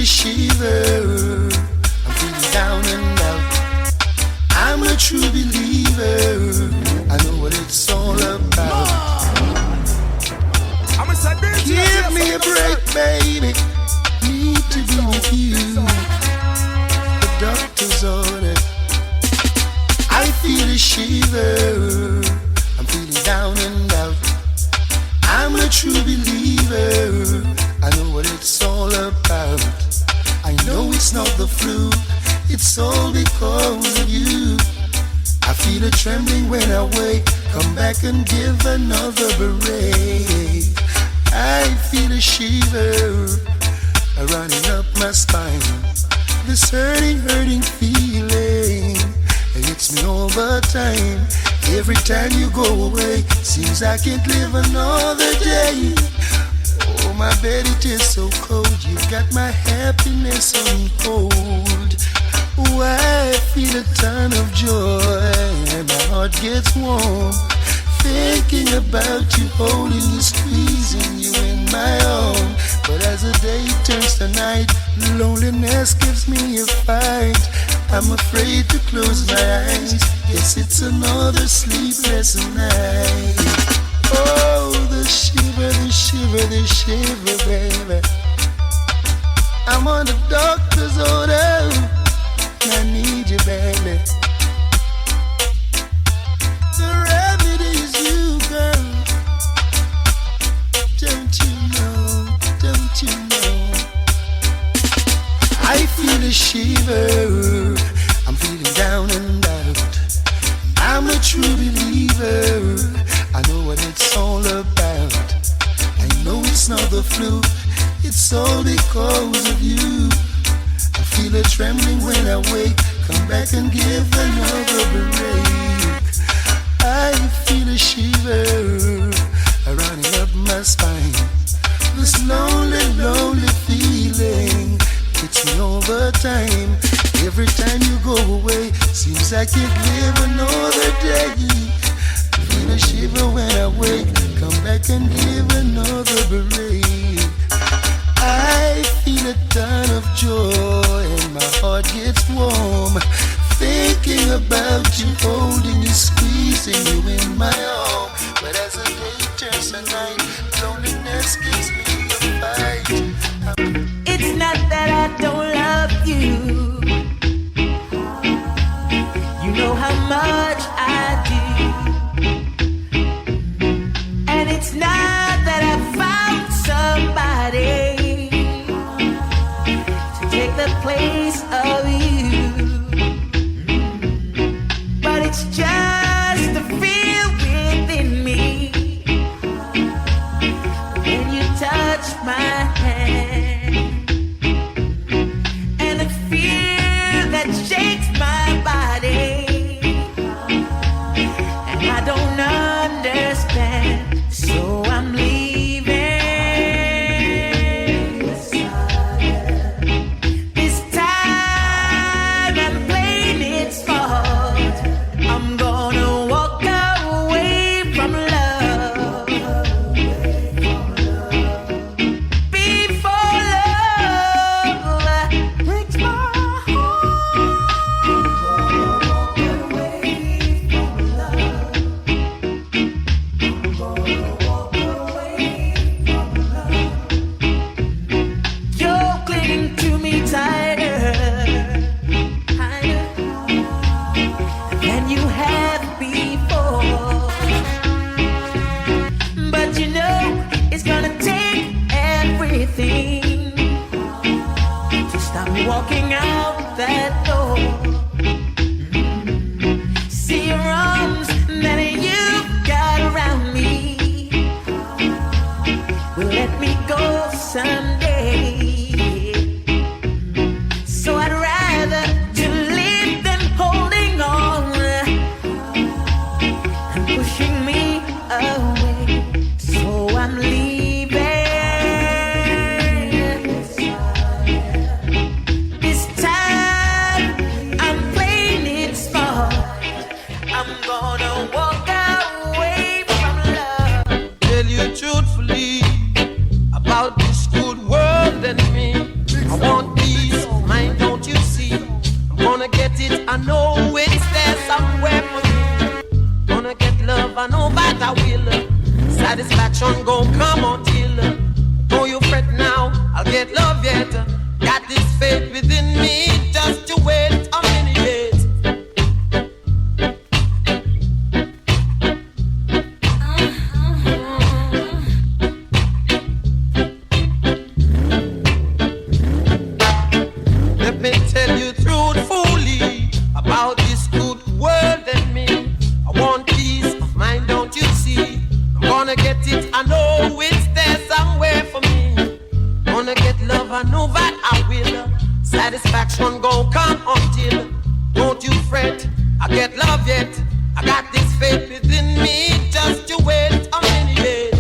a shiver. I'm feeling down and out. I'm a true believer. I know what it's all about. Give me a break, baby. Need to be with you. The doctor's order. I feel a shiver. I'm feeling down and out. I'm a true believer. I know what it's all about. I know it's not the flu. It's all because of you. I feel a trembling when I wake. Come back and give another break. I feel a shiver running up my spine. This hurting feeling hits me all the time. Every time you go away, seems I can't live another day. Oh, my bed, it is so cold. You got my happiness on hold. Oh, I feel a ton of joy and my heart gets warm. Thinking about you, holding you, squeezing you in my arm. But as the day turns to night, loneliness gives me a fight. I'm afraid to close my eyes. Guess it's another sleepless night. Oh, the shiver, the shiver, the shiver, baby. I'm on the doctor's order. I need you, baby. The remedy is you, girl. Don't you know? Don't you know? I feel a shiver. I'm feeling down and out. I'm a true believer. I know what it's all about. I know it's not the flu. It's all because of you. I feel a trembling when I wake. Come back and give another break. I feel a shiver running up my spine. This lonely, lonely feeling hits me all the time. Every time you go away, seems I can't live another day. I feel a shiver when I wake. Come back and give another break. I feel a ton of joy and my heart gets warm. Thinking about you, holding you, squeezing you in my arm. But as the day turns to night, loneliness gives me a fight. It's not that I don't love you. You know how much I do. And it's not that I found somebody to take the place of you. But it's just the feel within me when you touch my hand, and the fear that shakes my body, and I don't understand, so I'm leaving. This time I'm playing it smart. I'm gonna walk away from love before love breaks my heart. I'm gonna walk away from love. I'm gonna walk away from love. You're clinging to me tighter, tighter than you have before. But you know it's gonna take everything to stop me walking out that door. See your arms that you've got around me will let me go someday. So I'd rather to live than holding on and pushing me away. So I'm leaving. This time I'm playing it smart. I'm gonna walk away from love. Tell you truthfully about this good world and me. I want peace of mind, don't you see? I'm gonna get it, I know it's there somewhere for me. Gonna get love, I know that I will. Satisfaction gon' come until. Don't you fret now, I'll get love yet. Got this faith within me, just to wait a minute. Let me tell you truthfully about this good world and me. I want peace of mind, don't you see? I'm gonna get it, I know it's there somewhere for me. Gonna get love, I know that I will. Satisfaction gon' come until. Don't you fret, I get love yet. I got this faith within me, just to wait a minute.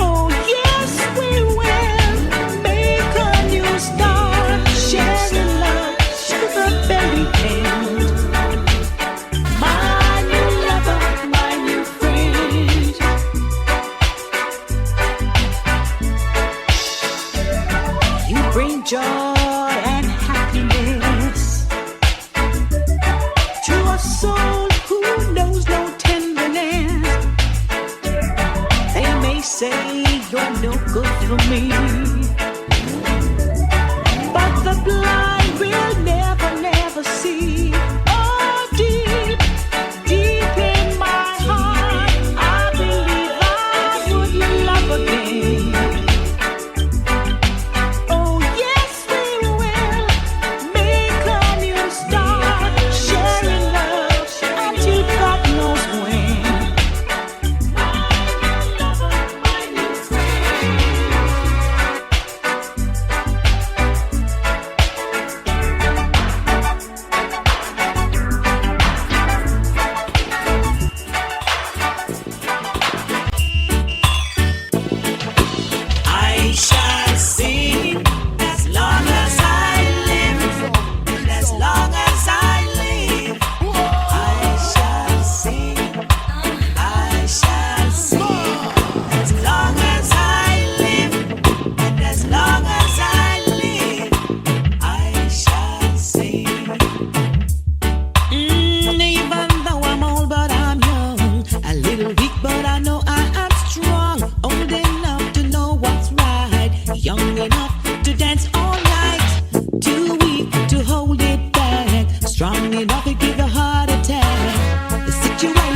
Oh yes, we will.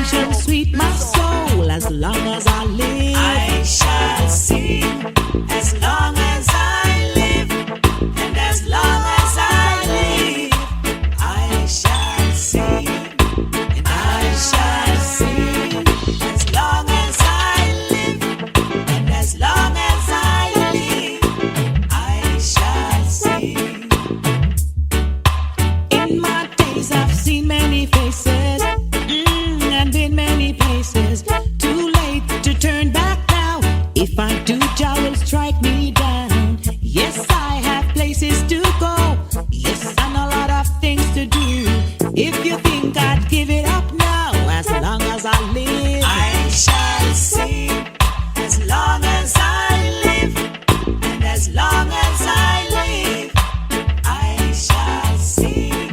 shall sweet my soul as long as I live. I shall sing as long as I live, and as long as I live, I shall sing, and I shall sing as long as I live, and as long as I live, I shall sing. In my days I've seen many faces, and been many places. Too late to turn back now. If I do, Jah will strike me down. Yes, I have places to go. Yes, and a lot of things to do. If you think I'd give it up now, as long as I live, I shall sing. As long as I live, and as long as I live, I shall sing,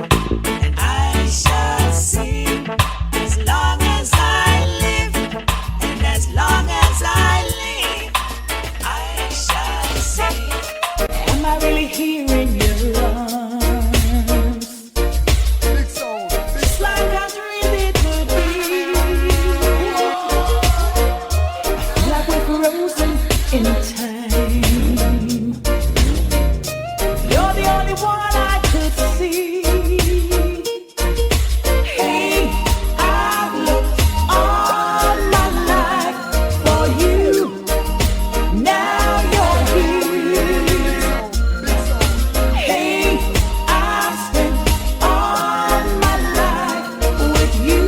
and I shall sing. As long as I live, and as long as I live, I shall sing. Am I really hearing your arms? It's like I dreamed it would be. Like we're frozen in time. You're the only one I could see. Hey, I've looked all my life for you. Now you're here. Hey, I've spent all my life with you.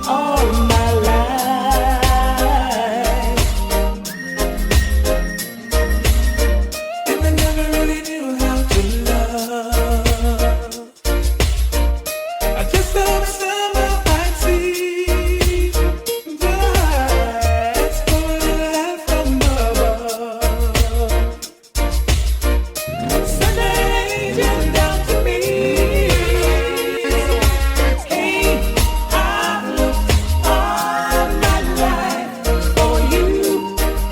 All my life. And I never really knew how to love. I just thought somehow I'd see that's pouring life from above. Send an angel down to me. Hey, I've looked all my life for you,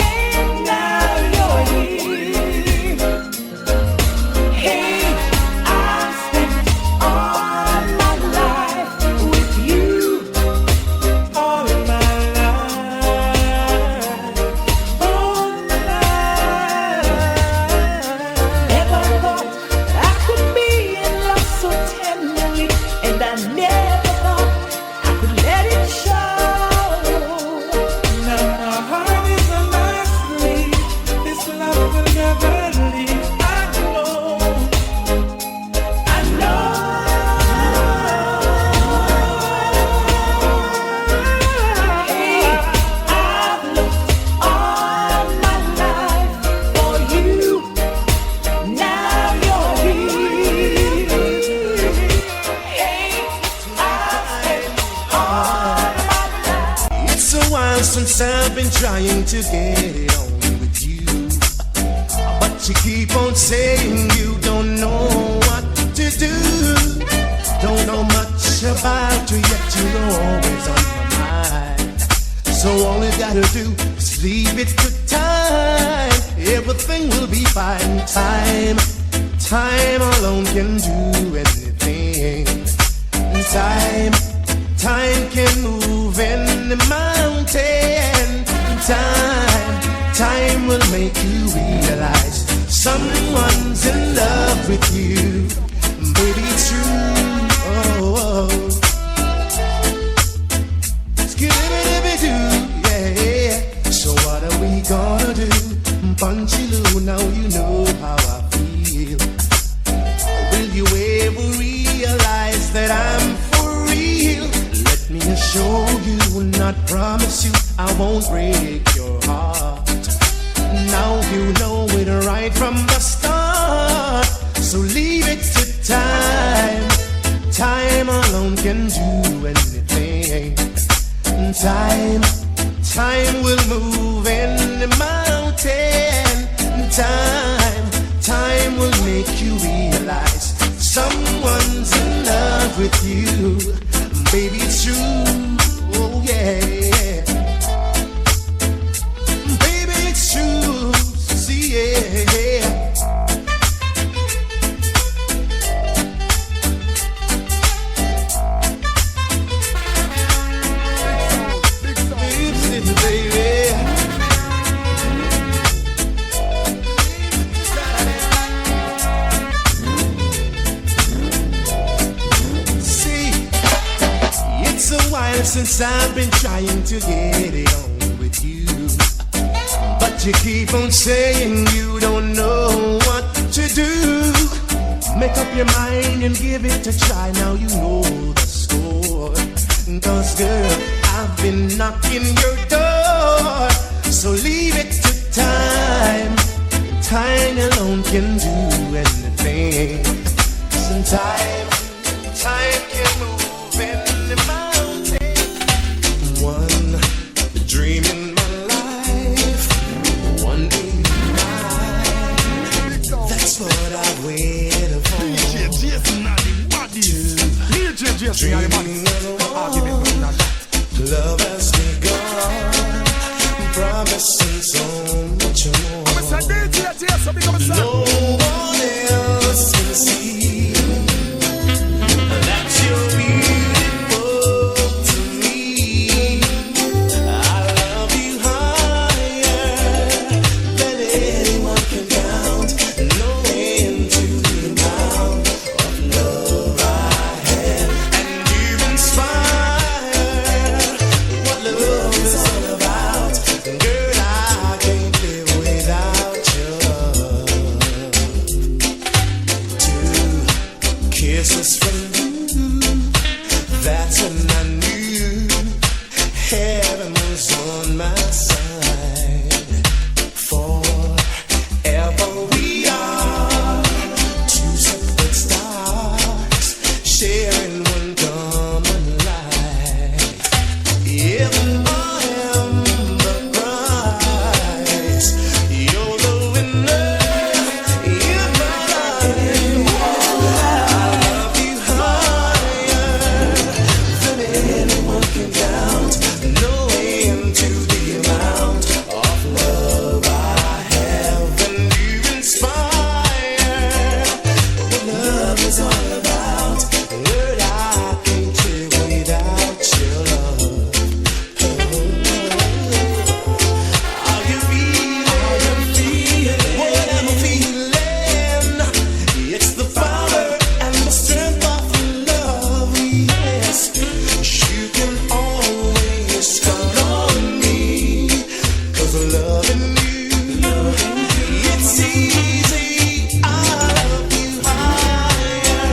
and now you're here. Hey, I've spent all my life with you. All my life. All my life. Never thought I could be in love so tenderly, and I never thought I could let it show. Now my heart is a mystery. This love will never leave. I know. I know. Hey, I've looked all my life for you. Now you're here. Hey, I've spent all my life. It's a while since I've been trying to get on with you, but you keep on saying you don't know what to do. Don't know much about you, yet you're always on my mind. So all you gotta do is leave it to time. Everything will be fine. Time alone can do anything. Time can move any mountain. Time will make you realize someone's in love with you. Baby, it's true. Oh. Skiddy-biddy-biddy-doo, yeah. So what are we gonna do? Punchy Lou, now you know how I feel. Will you ever realize that I'm for real? Let me assure you, not promise you, I won't break your heart. Now you know it right from the start. So leave it to time. Time alone can do anything. Time will move any mountain. Time will make you realize someone's in love with you. Baby, it's true. Oh yeah. Baby, it's true. See, yeah. since I've been trying to get it on with you, but you keep on saying you don't know what to do. Make up your mind and give it a try. Now you know the score. 'Cause girl, I've been knocking your door, so leave it to time. Time alone can do anything. Sometimes time can move any mountain. One dream in my life, one in mine. That's what I waited for. Dreaming love has begun, promising so much more. No one else can see that you're beautiful to me. I love you higher than anyone can count. No end to the amount of love I have, and you inspire what love is all about. Girl, I can't live without your love. Two kisses from you, that's when I knew heaven was on my side. Forever we are two separate stars, sharing one common life. If I am the prize, you're the winner. If I love you higher than anyone can count. No end to the amount of love I have, and you inspire what love is all about. Word, I can't live without your love. Are you feeling what I'm feeling? It's the power and the strength of love, yes. You can always count on me, 'cause I'm loving you. It's easy. I love you higher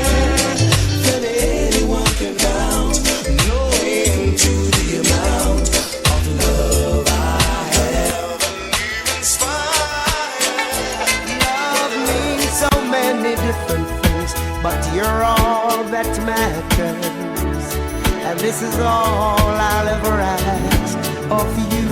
than anyone can count. No end to the amount of love I have, and you inspire. Love means so many different things, but you're all that matters. And this is all I'll ever ask of you.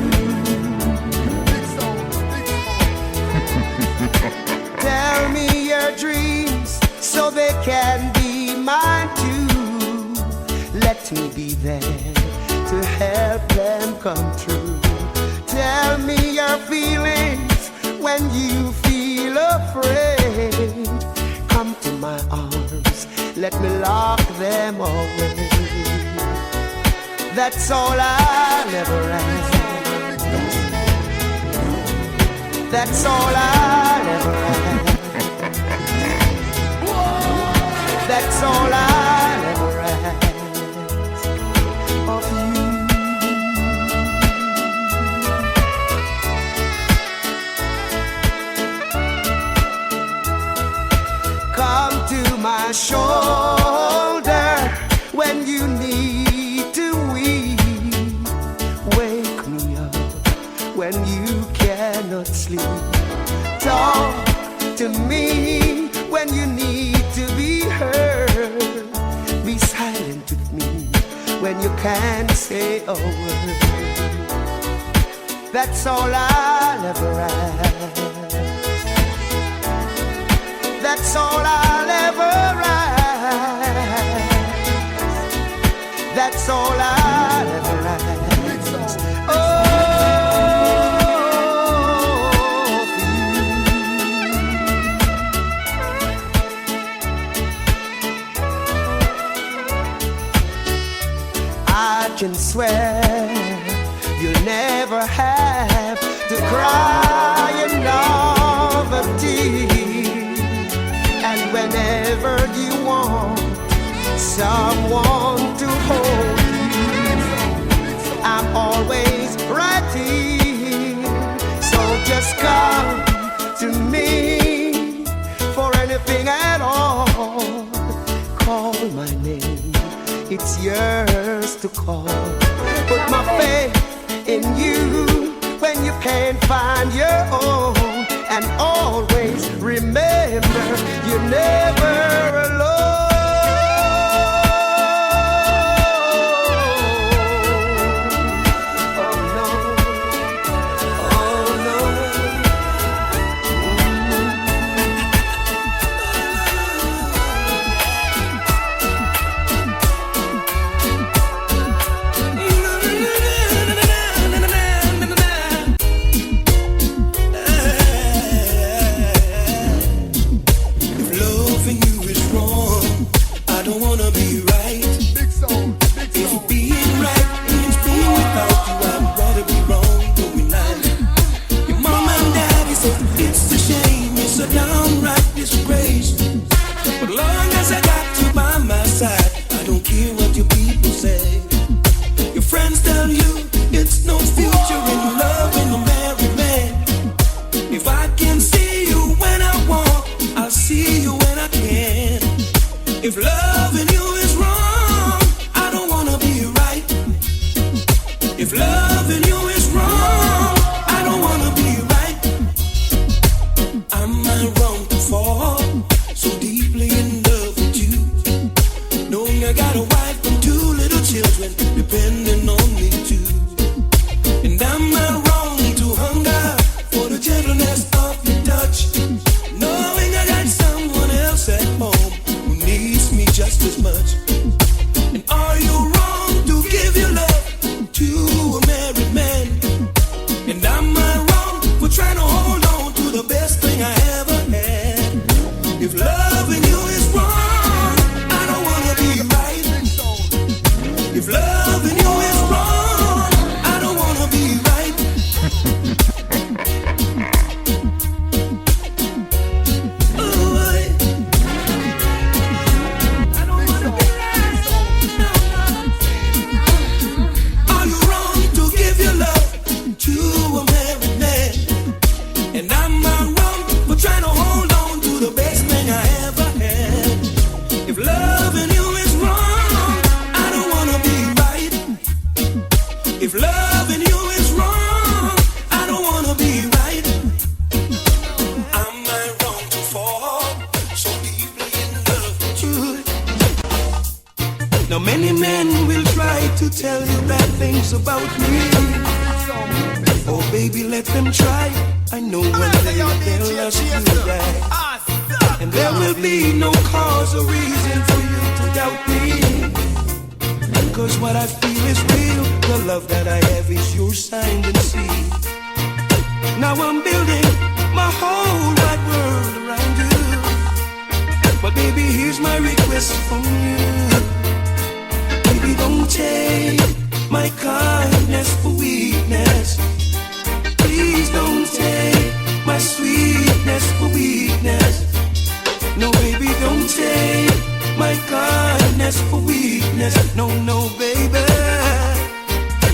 Tell me your dreams so they can be mine too. Let me be there to help them come true. Tell me your feelings when you feel afraid. Come to my arms, let me lock them away. That's all I'll ever ask. That's all I'll ever ask. That's all I'll ever ask of you. Come to my shoulder when you need to weep. Wake me up when you cannot sleep. Talk to me when you need to be heard. Be silent with me when you can't say a word. That's all I'll ever ask. That's all I'll ever ask. That's all I'll ever ask. Oh, I can swear you'll never have to cry another tear. And whenever you want someone to hold you, call. Put my faith in you when you can't find your own, and always remember you're never alone. If loving you is wrong, I don't wanna be right. If loving you is wrong, I don't wanna be right. Am I wrong to fall so deeply in love with you, knowing I got a wife and 2 little children depending on me too? And am I wrong to hunger for the gentleness of your touch, knowing I got someone else at home who needs me just as much? And are you wrong to give your love to a married man? And am I wrong for trying to hold on to the best thing I ever had? If loving you is wrong, I don't wanna be right. If loving you is wrong, I don't wanna be right. If loving you is wrong, I don't wanna be right. Am I wrong to fall so deeply in love with you? Now many men will try to tell you bad things about me. Oh baby, let them try. I know one day they'll ask you right, and there will be no cause or reason for you to doubt me. Cause what I feel is real. The love that I have is your signed and sealed. Now I'm building my whole wide world around you. But baby, here's my request from you. Baby, don't take my kindness for weakness. Please don't take my sweetness for weakness. No, baby, don't take my kindness for weakness. No, no, baby,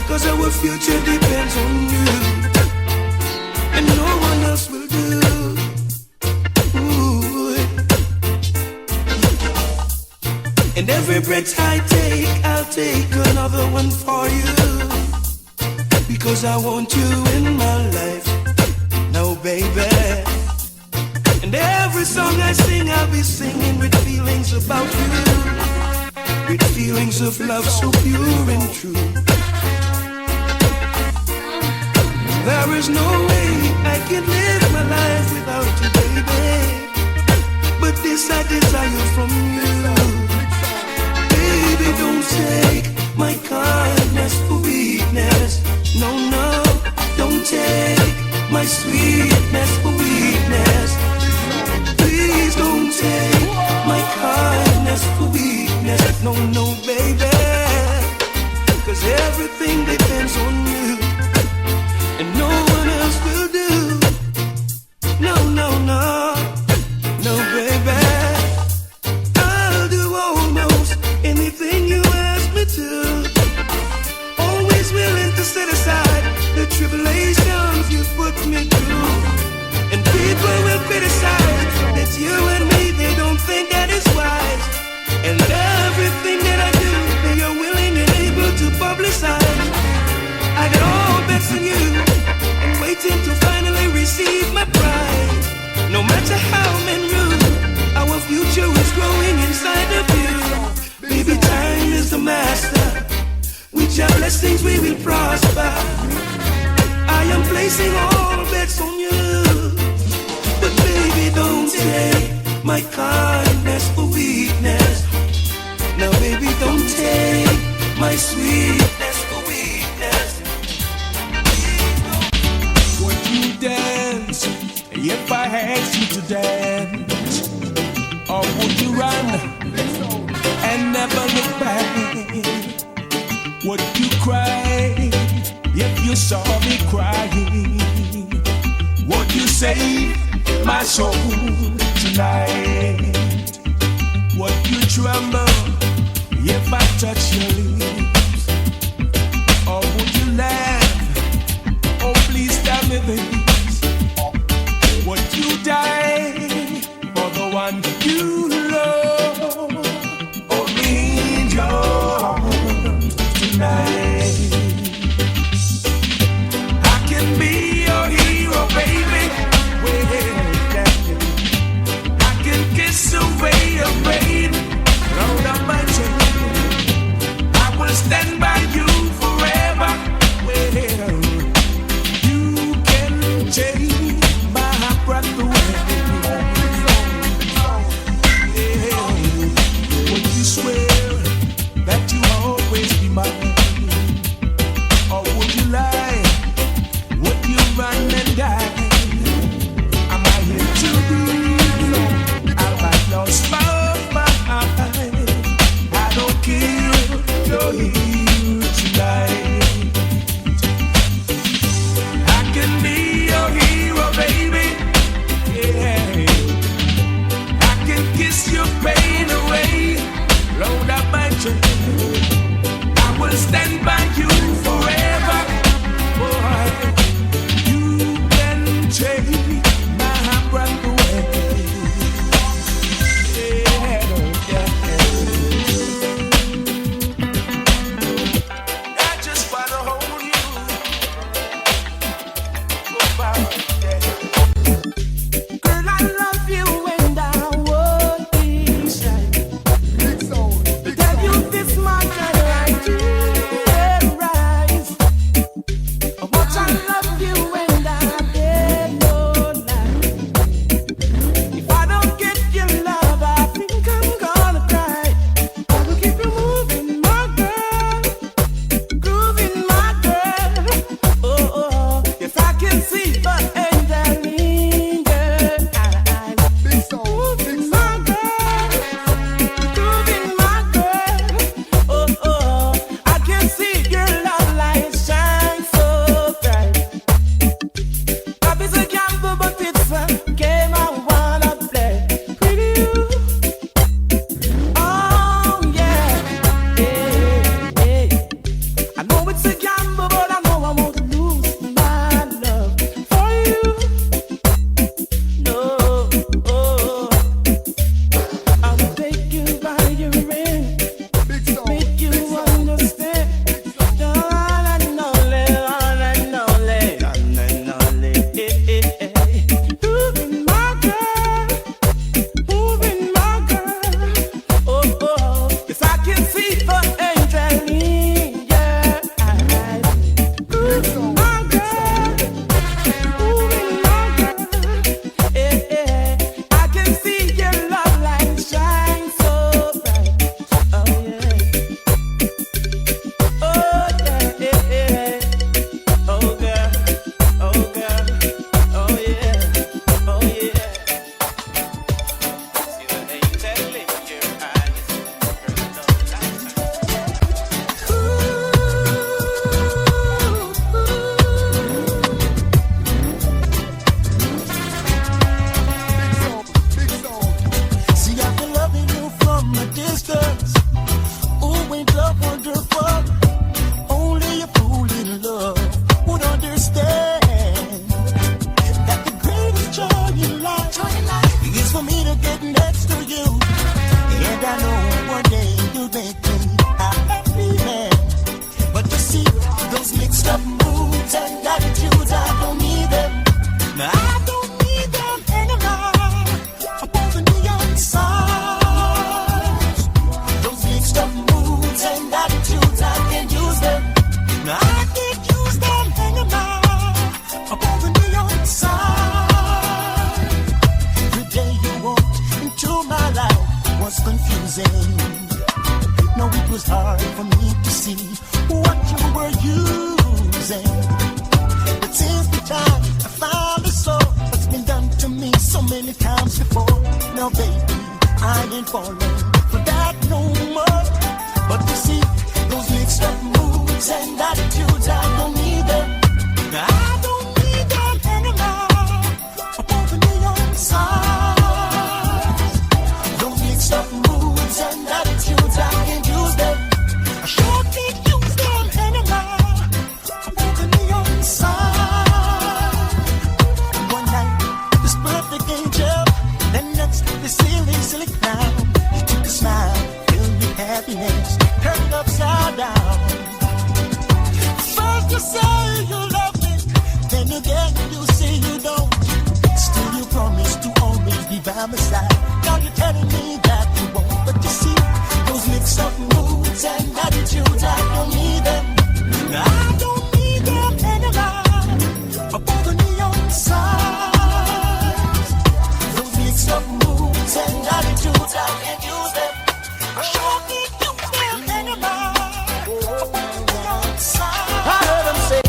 cause our future depends on you, and no one else will do. Ooh. And every breath I take, I'll take another one for you, because I want you in my life now, baby. And every song I sing, I'll be singing with feelings about you, with feelings of love so pure and true. There is no way I can live my life without you, baby. But this I desire from you. Baby, don't take my kindness for weakness. No, no, don't take my sweetness for weakness. Please don't take my kindness for weakness. No, no, baby, cause everything depends on you, and no one else will do. No, no, no, no, baby, I'll do almost anything you ask me to. Always willing to set aside the tribulations you put me through. And people will criticize that you and me, they don't think that is wise. And everything that I do, they are willing and able to publicize. I got all bets on you, and waiting to finally receive my prize. No matter how men rule, our future is growing inside of you. Baby, time is the master. With your blessings we will prosper. I am placing all bets on you. But baby, don't take my kindness for weakness. Now baby, don't take my sweetness for weakness. Would you dance if I asked you to dance? Or would you run and never look back? Would you cry if you saw me crying? Would you save my soul tonight? Would you tremble if I touch your lips? Or would you laugh? Oh, please tell me this. Would you die for the one you love? Or need your arms tonight? I can be your hero, baby. I can kiss away your pain, round up my chain. I will No, baby, I ain't falling for that no more. But you see, those mixed up moods and attitudes, I don't need them. I don't need them anymore. Upon the neon signs, those mixed up moods and attitudes, I can't use them. I sure can't use them anymore. Upon the neon signs. One night, this perfect angel, then next, this silly clown. You took a smile, filled with happiness, turned upside down. First you say you love me, then again you say you don't. Still you promise to always be by my side. Now you're telling me that you won't. But you see, those mixed up moods and attitudes, I don't need them. I don't need them anymore. Above the neon signs, those mixed up moods and attitudes, I can't use them. I sure can't use them anymore. Above the neon signs. I heard them say,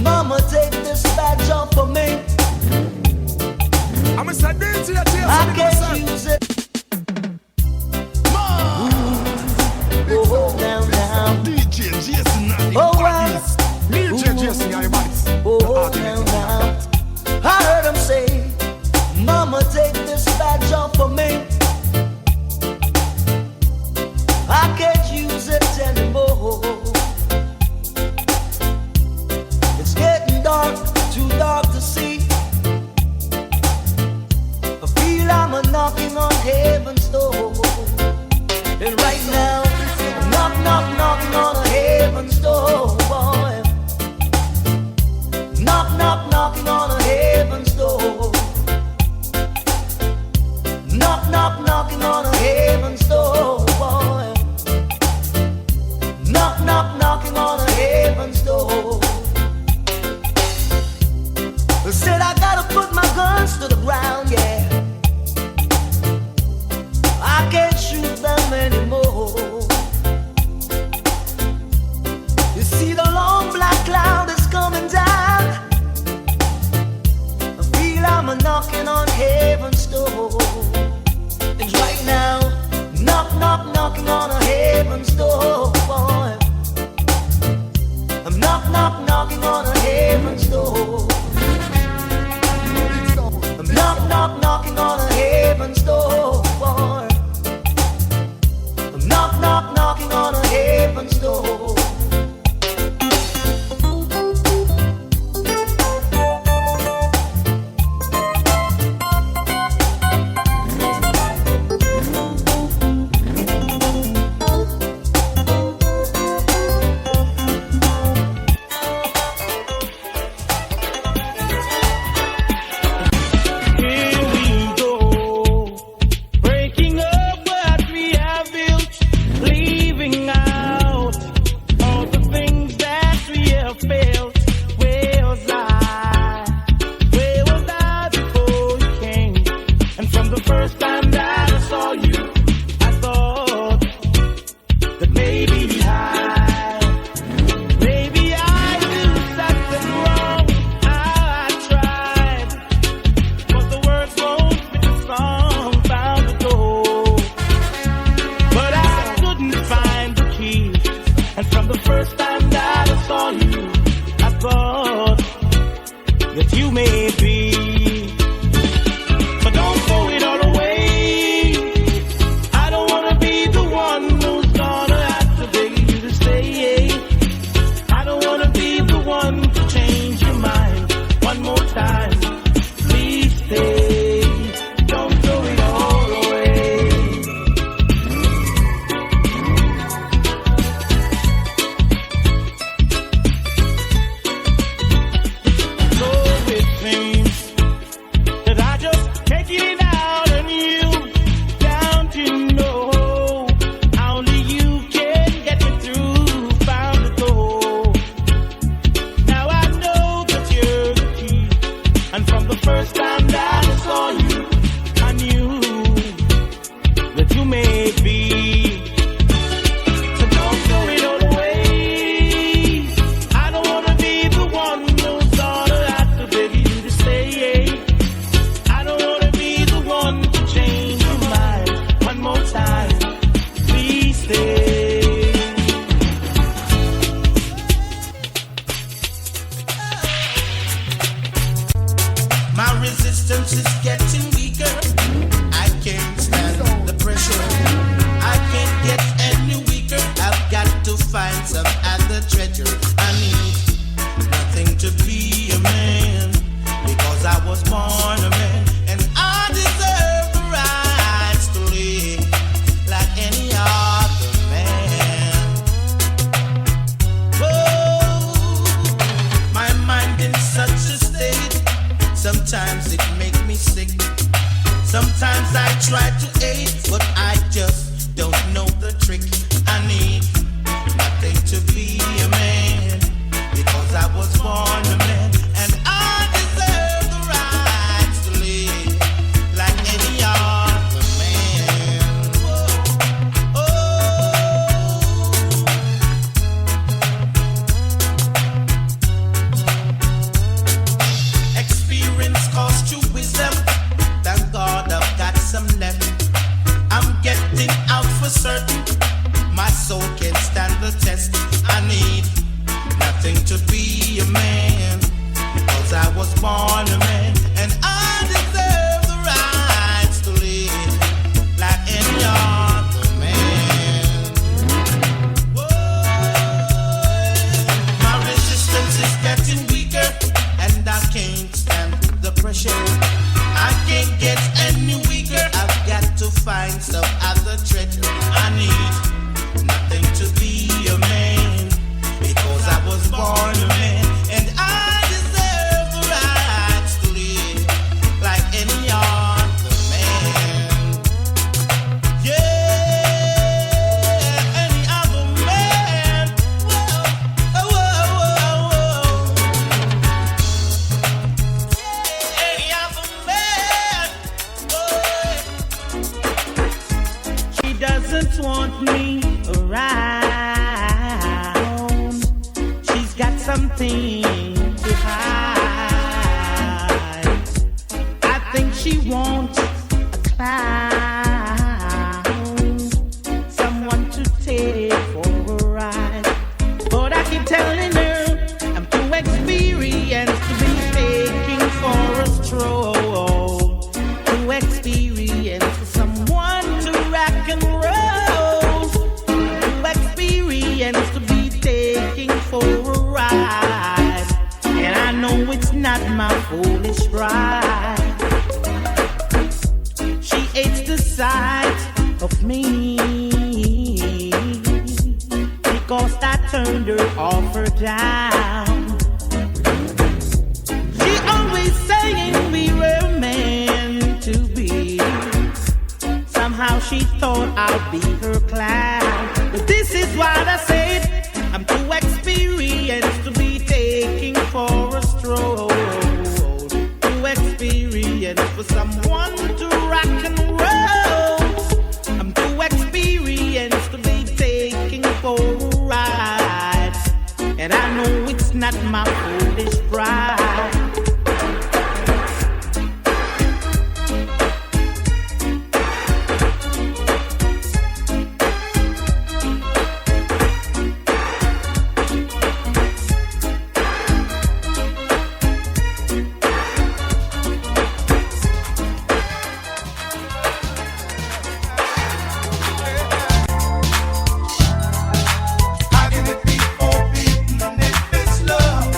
Mama, take this badge off for me. I'm a sad day to your tears. I can't use it. Oh, down, down. DJ Jason, Oh, wow. DJ Jason, your voice. Oh, down, down. I heard him say, Mama, take this badge off for me. I can't use it anymore. It's getting dark, too dark to see. I feel I'm a knocking on heaven's door. And right now, I'm knocking on a heaven's door, boy. Knocking on a heaven's door. Knocking on a heaven's door, boy. Knocking on a heaven's door. I said I gotta put my guns to the ground, yeah. I can't shoot them anymore. You see the long black cloud is coming down. I feel I'm a knocking on heaven's door. And right now, knocking on a heaven's door, boy. I'm knocking on a heaven's door. I'm knocking on a heaven's door, boy. I'm knocking on a heaven's door. So it seems try to aid, but I just don't know the trick. I need nothing to be a man, because I was born a man, and I deserve the right to live like any other man. Oh, experience costs you wisdom. Thank God I've got some left. I'm getting out for certain. My soul can stand the test. I need nothing to be a man, because I was born a man, and I deserve the rights to live like any other man. Whoa. My resistance is getting weaker, and I can't stand the pressure. I can't get any weaker. I've got to find some other treasure. I need nothing to be a man, because I was born a man, and I deserve the rights to live like any other man. Yeah, any other man. Whoa, whoa, whoa, whoa. Any other man. Whoa. She doesn't want me around. She's got something to hide. I think she wants a clown, someone to take for a ride. But I keep telling her I'm too experienced to be taking for a stroll. Too experienced for someone to rock and roll. Too experienced to be taking for a ride. And I know it's not my foolish pride. She hates the sight of me, because I turned her off or down. She always saying we were meant to be. Somehow she thought I'd be her clown. But this is what I said: I'm too experienced to be taking for a stroll. Too experienced for someone to rock and roll. I'm too experienced to be taking for a ride. And I know it's not my foolish pride. How can it be forbidden if it's love?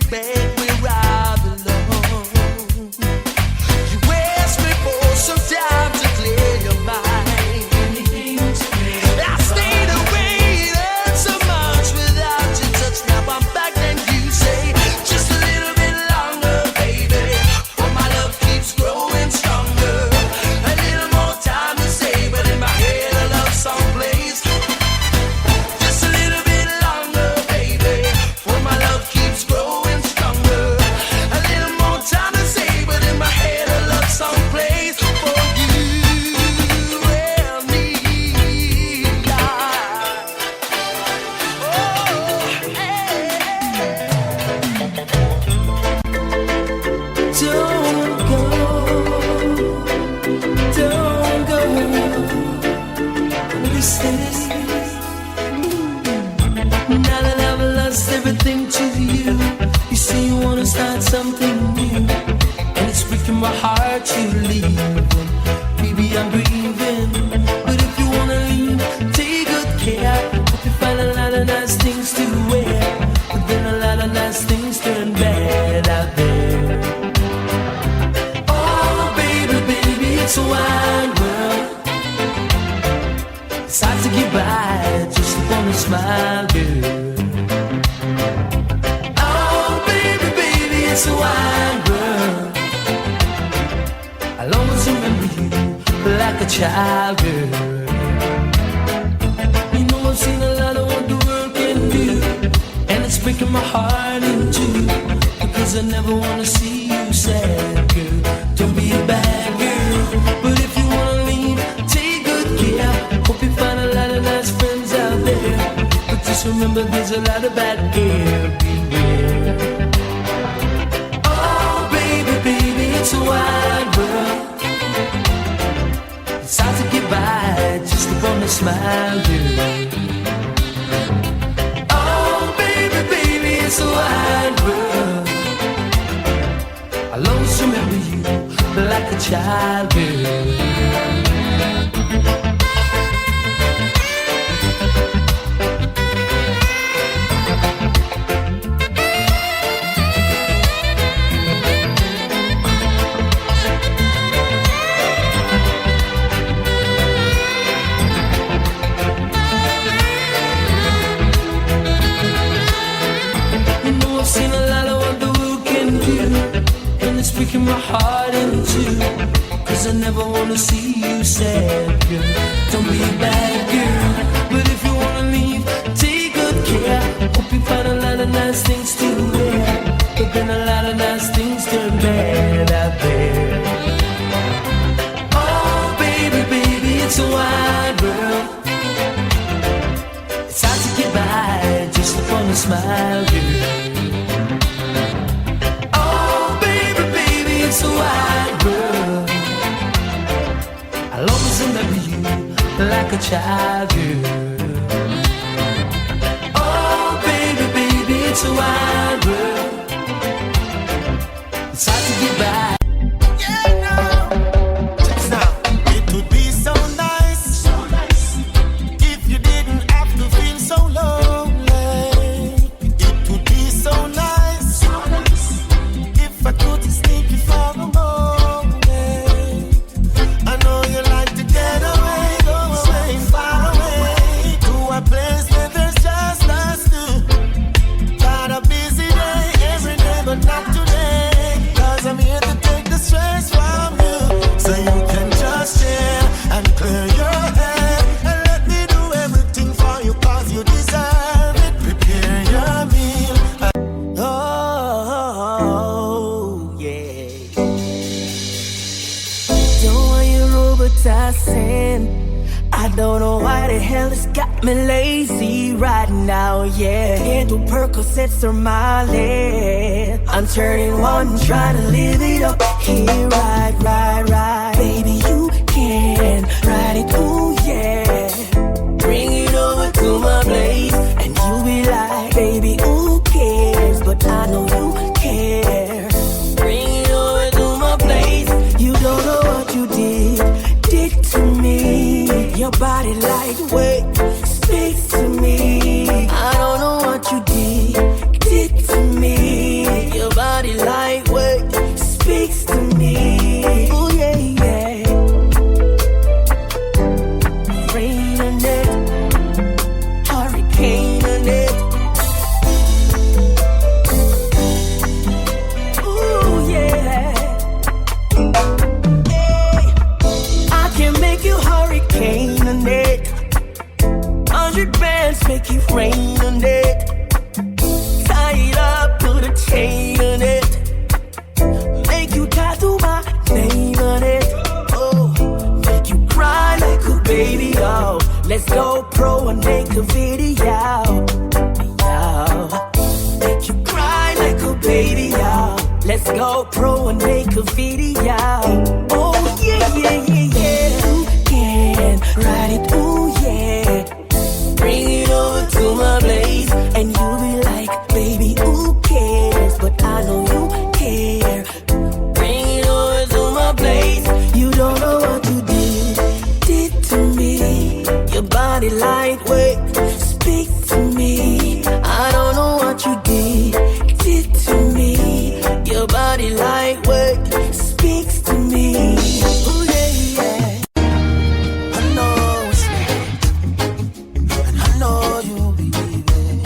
bed where I belong. You asked me for some time to clear your mind. I stayed away so much without your touch. Now I'm back and you say just a little bit longer, baby. For my love keeps growing stronger. A little more time to say, but in my head a love song plays. Just a little bit longer, baby. For my love keeps growing stronger. A little more time to say, but in my head a love song plays for you and me. Don't go. Listen. Now that I've lost everything to you, you say you wanna start something new, and it's breaking my heart to leave. Baby, I'm grieving, but if you wanna leave, take good care. Hope you find a lot of nice things to wear, but then a lot of nice things turn bad out there. Oh, baby, baby, it's a wide world. It's hard to get by just upon a smile, girl. Oh, baby, baby, it's a wide world. I'll always remember you like a child, girl. You know I've seen a lot of what the world can do, and it's breaking my heart in two, because I never wanna see you sad, girl. Don't be a bad girl, but if you wanna leave, take good care. Hope you find a lot of nice friends out there, but just remember there's a lot of bad everywhere. Oh, baby, baby, it's a wide world. It's hard to get by just upon a smile, girl. Oh, baby, baby, it's a wide world. I'll always remember you like a child, girl. You know I've seen a lot of what the world can do, and it's breaking my heart in two, cause I never wanna see you sad, girl. Don't be a bad girl, but if you wanna leave, take good care. Hope you find a lot of nice things to wear, but then a lot of nice things turn bad out there. Oh, baby, baby, it's a wide world. It's hard to get by just upon a smile, girl. Oh, baby, baby, it's a wide world. I'll always remember you like a child, girl. Oh, baby, baby, it's a wide world. It's hard to get by. It would be so nice, if you didn't have to feel so lonely. It would be so nice, if I could sneak you for a moment. I know you like to get away, go away, far away, to a place where there's just us two. Got a busy day every day, but not today, cause I'm here to take the stress from you, so you can just chill and clear your head, and let me do everything for you, cause you deserve it. Prepare your meal. Oh, yeah. Don't want you roboticing. I don't know why the hell it's got me lazy right now, yeah. Can't do Percocets or Molly. I'm turning one, trying to live it up. Here, right. Baby, you can ride it, ooh, yeah. Bring it over to my place, and you be like, baby, who cares? But I know you care. Bring it over to my place. You don't know what you did to me. Your body lightweight speaks to me. I don't know what you did to me. saying it. Make you tattoo my name on it. Oh, make you cry like a baby, oh. Let's go pro and make a video, yeah. Make you cry like a baby, oh. Let's go pro and make a video. Oh yeah, yeah, yeah, yeah. You can ride it, ooh yeah. Bring it over to my place, and you'll be like, baby, who cares? But I know you care. Bring it over to my place. You don't know what you did to me. Your body lightweight, speak to me. I don't know what you did to me. Your body lightweight speaks to me. Ooh yeah, yeah. I know it's late, and I know you'll be leaving.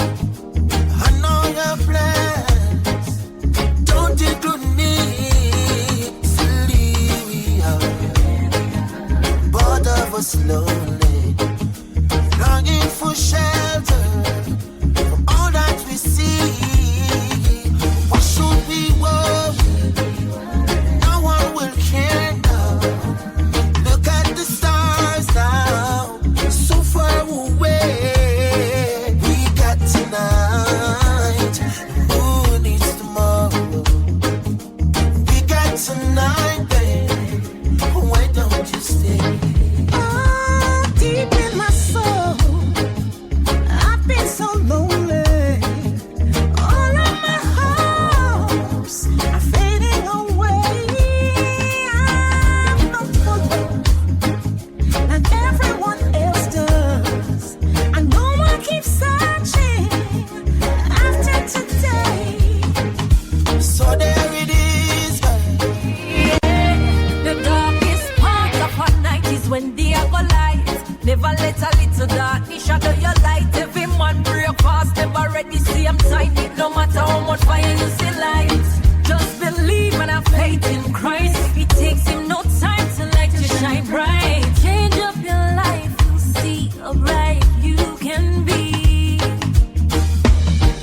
I know your plans don't include me. Silly we are, both of us lonely, longing for shelter from all that we see. What should we worry? No one will care now. Look at the stars now, so far away. We got tonight, who needs tomorrow? We got tonight, babe. Why don't you stay? Oh, deep in my soul, I've been so lonely. All of my hopes are fading away. I'm not for you, like everyone else does. I know I keep searching after today. So there it is, The darkest part of a night is when day go light. Never let a little darkness shadow your light. Every man break fast, never ready same time. It no matter how much fire you see light. Just believe and have faith in Christ. It takes him no time to let you shine bright. Change up your life, you'll see how bright you can be.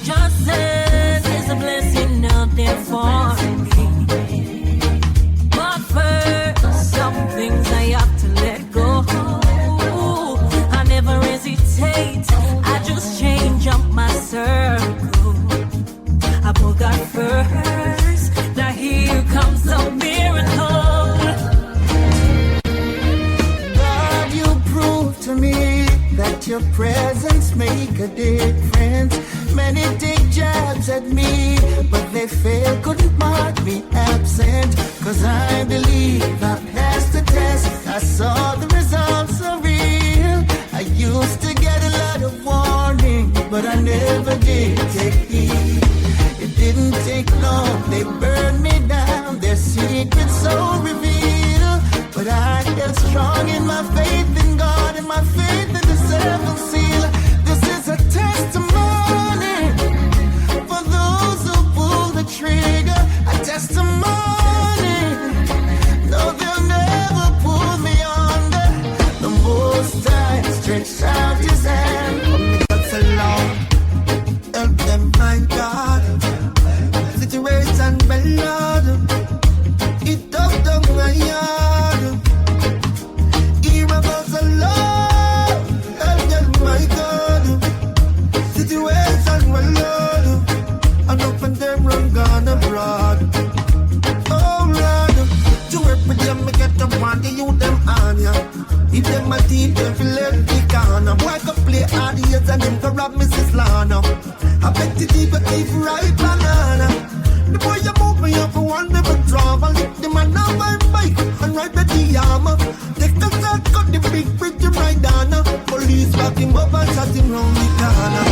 Just says there's a blessing out there for me. But first, some things I have to let go. I never hesitate, I just change up my circle. I put God first, now here comes a miracle. God, you prove to me that your presence make a difference. Many take jabs at me, but they fail, couldn't mark me absent. Cause I believe I passed the test, I saw the results are real. I used to get a lot of warning, but I never did take heed. It didn't take long, they burned me down, their secrets so revealed. But I held strong in my faith in God and my faith in the seventh seal. This is a testimony for those who pull the trigger. A testimony, no, they'll never pull me under. The Most High stretched out his hand for me. That's a long, help them, my God. Situation ballad, it up down my yard. Hear about the love, help them, my God. Situation ballad, and up and them run gone abroad. Oh Lord, to work with them, me get up on the youth them on ya. If them a team, them feel left the corner. Boy can play hard years and them can rob Mrs. Lana. I bet the deep but if right banana. The boy you move me up for one never drama. Lick the man on my bike and ride the armor. Take the start, cut the big bridge right down. Police back him up and shot him round the corner.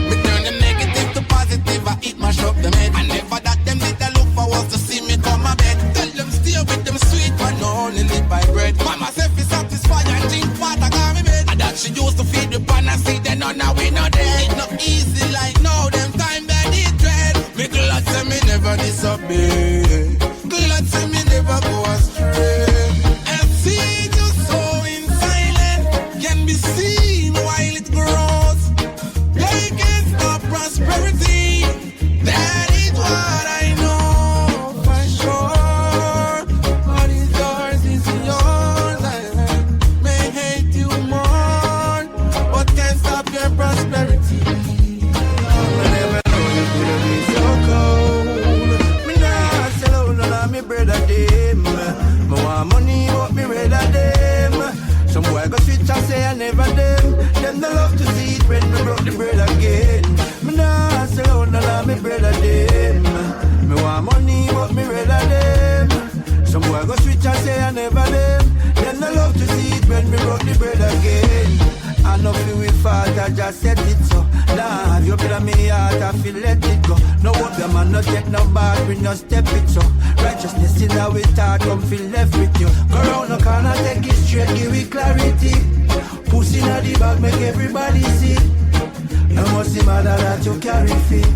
Me turn the negative to positive, I eat my shop them head. I never that them did I look forward to see me come a bed. Tell them stay with them sweet, but no only live by bread. Mama self is satisfied and drink water, got me bed. And that she used to feed the pan and see them now we not dead. It's not easy like now, them time that it dread. Me glad say me never disobey. Glad say me never go astray. And see you so in silence can be seen while it grows. never them. Then I love to see it when we rock the bread again. I know feel we fought, I just set it so. Nah, you feel me heart, I feel let it go. No one man, no take no back, we no step it so. Righteousness in our thought, come feel left with you. Go round the corner, take it straight, give it clarity. Pussy in the bag, make everybody see. No must see matter that you carry feet.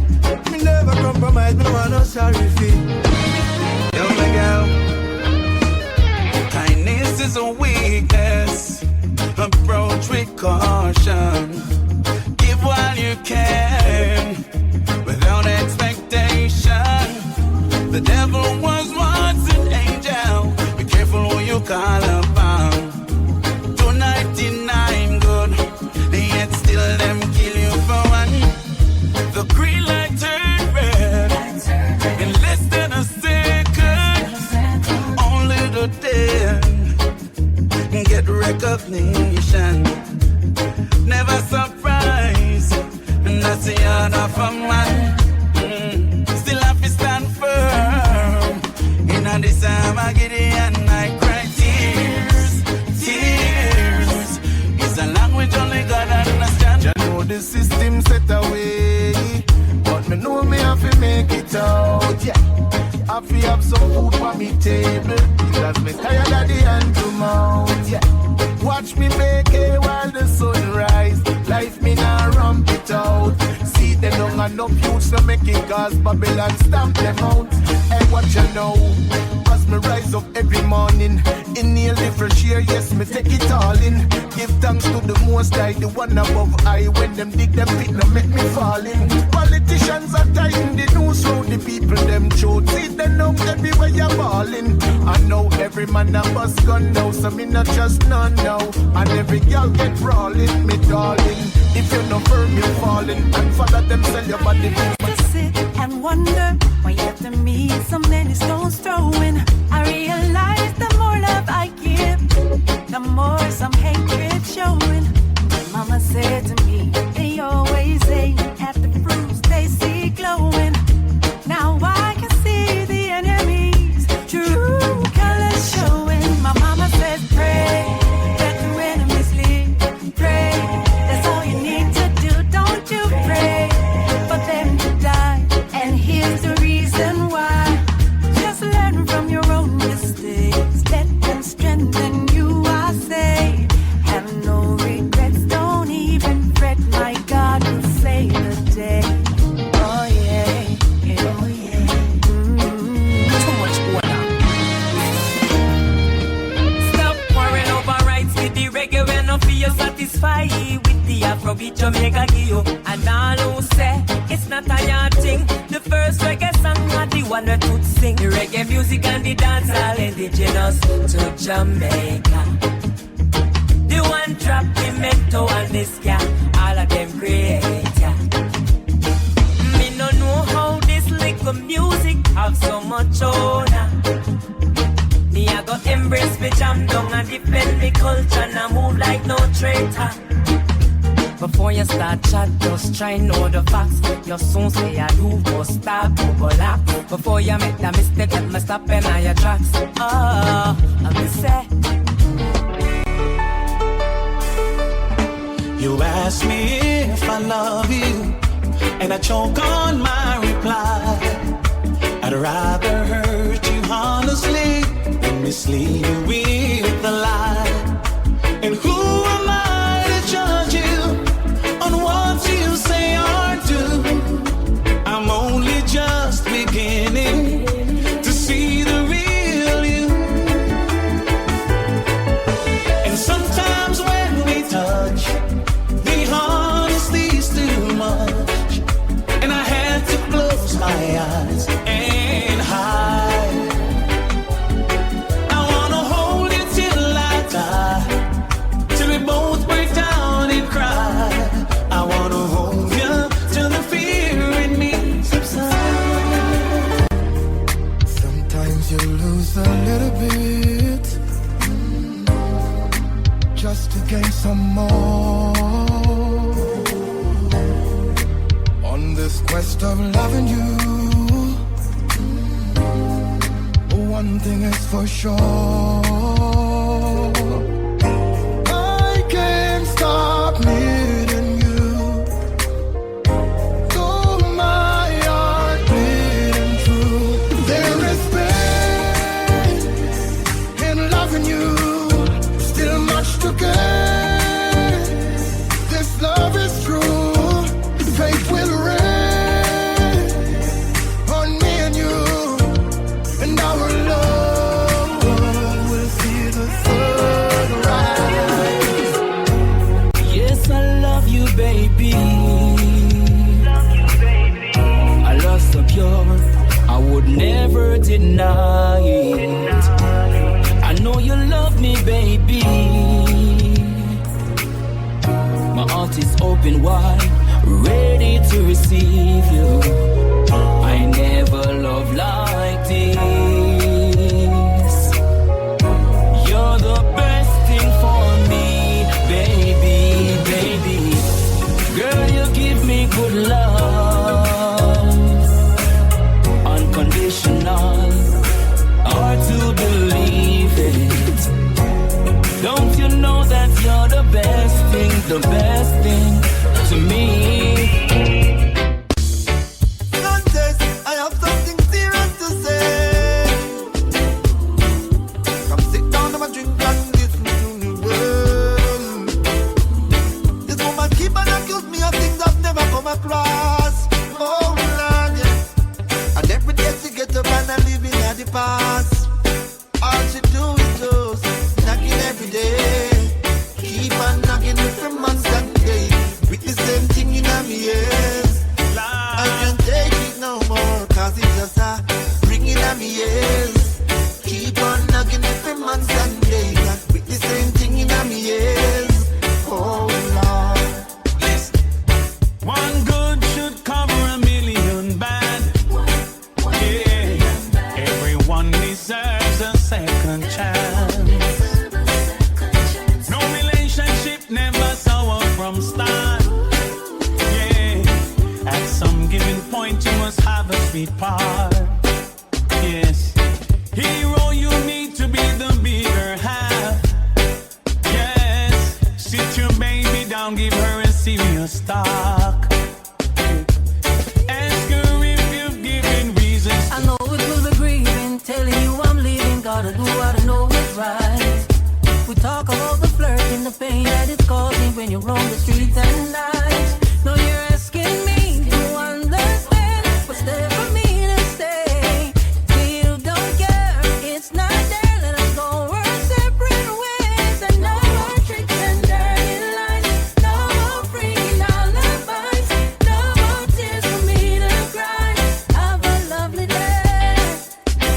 Me never compromise, me no want no sorry fee. Yo, my girl. Kindness is a weakness. Approach with caution. Give while you can, without expectation. The devil was once an angel. Be careful who you call upon. 299 good, yet still them kill you for one. The green light turned red in less than a second. Only the dead get recognition. Never surprise, and that's the art of a man. Still have to stand firm. In a this time I get it and I cry tears. Tears is a language only God understands. You know the system set away, but me know me have to make it out. Yeah, I have to have some food on me table, because me tired of the hand to mouth. Yeah, watch me bake it while the sun rise. Life me now ramp it out. See them don't have no youths to make it, cause Babylon stamp them out. Hey, what you know? As me rise up every morning, inhale the fresh air, yes, me take it all in. Give thanks to the Most High, the one above I. When them dig them pit, no make me fall in. Politicians are tying the news round the people, them throat. See them now everywhere you're balling. I know every man a bus gun now, so me not just none now. And every girl get brawling, me darling. If you're not firm, you're falling. And father them sell your body. To sit and wonder why you have to meet so many stones throwing. I realize the more love I give, the more some hatred showing. My mama said to me, they always aim at the fruits they see glowing. Now I can see the enemy's true colors showing. My mama said, pray that the enemies leave. Pray, that's all you need to do. Don't you pray for them to die. And here's the reason why. Just learn from your own mistakes. Let them strengthen you, I say. Have no regrets, don't even fret. My God will save the day. Oh yeah, yeah, oh yeah. Too much going on. Stop worrying over rights with the reggae when no feel satisfied with the Afrobeat Jamaica give you. And all who say it's not a yard thing. The first reggae song are the one that would sing. The reggae music and the dance all indigenous to Jamaica. The one trap, the mento and this yeah, all of them great yeah. Me no know how this little music have so much honor. Me I go embrace me jam down and defend me culture and I move like no traitor. Before you start chat, just try know the facts. You soon say I do go start to go lack. Before you make the mistake, let me stop in all your tracks. Oh, I'm say. You ask me if I love you, and I choke on my reply. I'd rather hurt you honestly than mislead you with a lie. And who am I to judge you on what you say or do? I'm only just beginning to see the real you. And sometimes when we touch, the honesty's too much, and I had to close my eyes and hide. I wanna hold you till I die, till we both break down and cry. I wanna hold you till the fear in me subsides. Sometimes you lose a little bit just to gain some more. On this quest of loving you, one thing is for sure, would never deny it. I know you love me, baby. My heart is open wide, ready to receive you. I never loved like this. You're the best thing for me, baby, baby. Girl, you give me good love, unconditional, hard to believe it. Don't you know that you're the best thing to me? Contest, I have something serious to say. Come sit down and drink and listen to me well. This woman keep on accuse me of things I've never come across. Oh Lord, yeah. And every day she get up and I live in the past. All she do is just knocking every day. Keep on knocking me from months and days. With the same thing in my ears. I can't take it no more, cause it's just a ringing in my ears. Keep on knocking me from months and days. With the same thing in my ears. Oh Lord. Listen. One good should cover a million bad. Yeah. Everyone deserves a second chance. No relationship never sour from start. Yeah. At some given point you must have a sweet part. Yes. Hero, you need to be the bigger half. Yes. Sit your baby down, give her a serious talk. Ask her if you've given reasons. I know it will be grieving, telling you I'm leaving. Gotta do what I know is right. We talk about the flirt and the pain that it's causing when you're on the streets at night. No, you're asking me to understand what's there for me to say. You don't care, it's not there. Let us go our separate ways. And no more tricks and dirty lies. No more freaking alibis. No more tears for me to cry. Have a lovely day.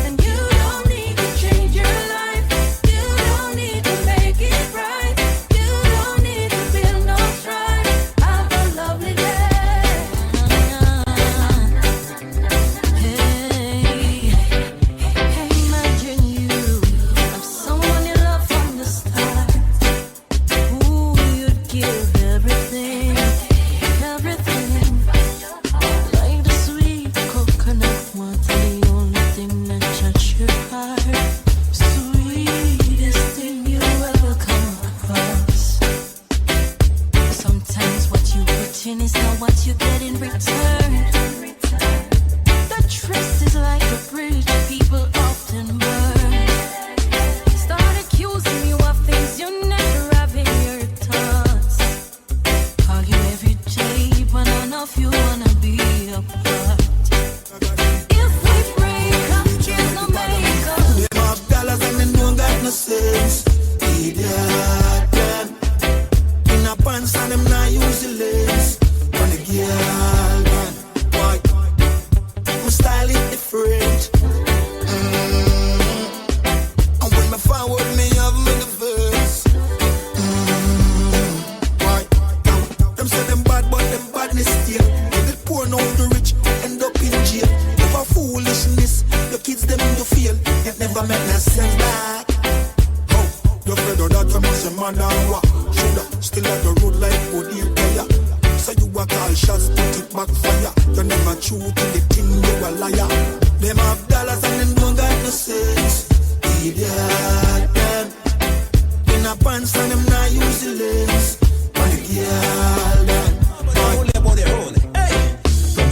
And you don't need to change your life. You don't need to make it right. You don't need to feel no strife. Have a lovely day. Hey, imagine you of someone you love from the start. Ooh, you'd give everything, everything. Like the sweet coconut water, the only thing that touches your heart. Sweetest thing you ever come across. Sometimes what you put in is not what you get in return. The trust is like a bridge people often burn. Start accusing you of things you never have in your thoughts. Call you every day, but none of you wanna be apart. If we break up, there's no makeup. Them have dollars and they don't got no sense. Idiot, them. In a pants and them not use the lens. On the girl, man. Why? My style is different. And when me forward, me have me the verse. Why? Them say them bad, but them badness still. If it poor, now the rich end up in jail. If a foolishness, the kids them to feel. It never make no sense back. Oh, you're afraid of that, you must say man and what? Shoulda, still at the road like would you player. So you a call shots, put it back fire. You never true to the thing, you a liar. Them have dollars and them don't got no sense. Idiot, them. In a pants and them not use the lens. On the girl, them.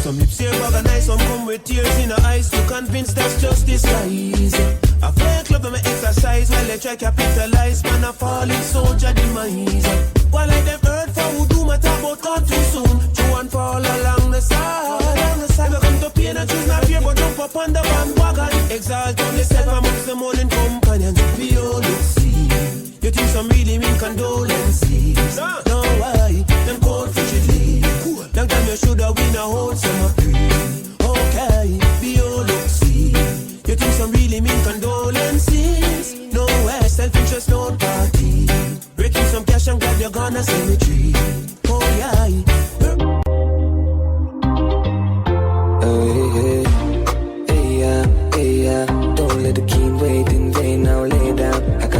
Some lips here organized, some come with tears in the eyes to convince that's just disguise. A fake love them exercise while they try capitalize. Man a falling soldier demise. While I them heard for who do my talk about gone too soon. You and fall along the side. We come to pain and choose not fear but jump up on the bandwagon. Exalt on yourself amongst the morning companions. We all look see. You think some really mean condolences. No why, them cold frigidly. Long time you shoulda win a whole summer free. Okay, be all look see.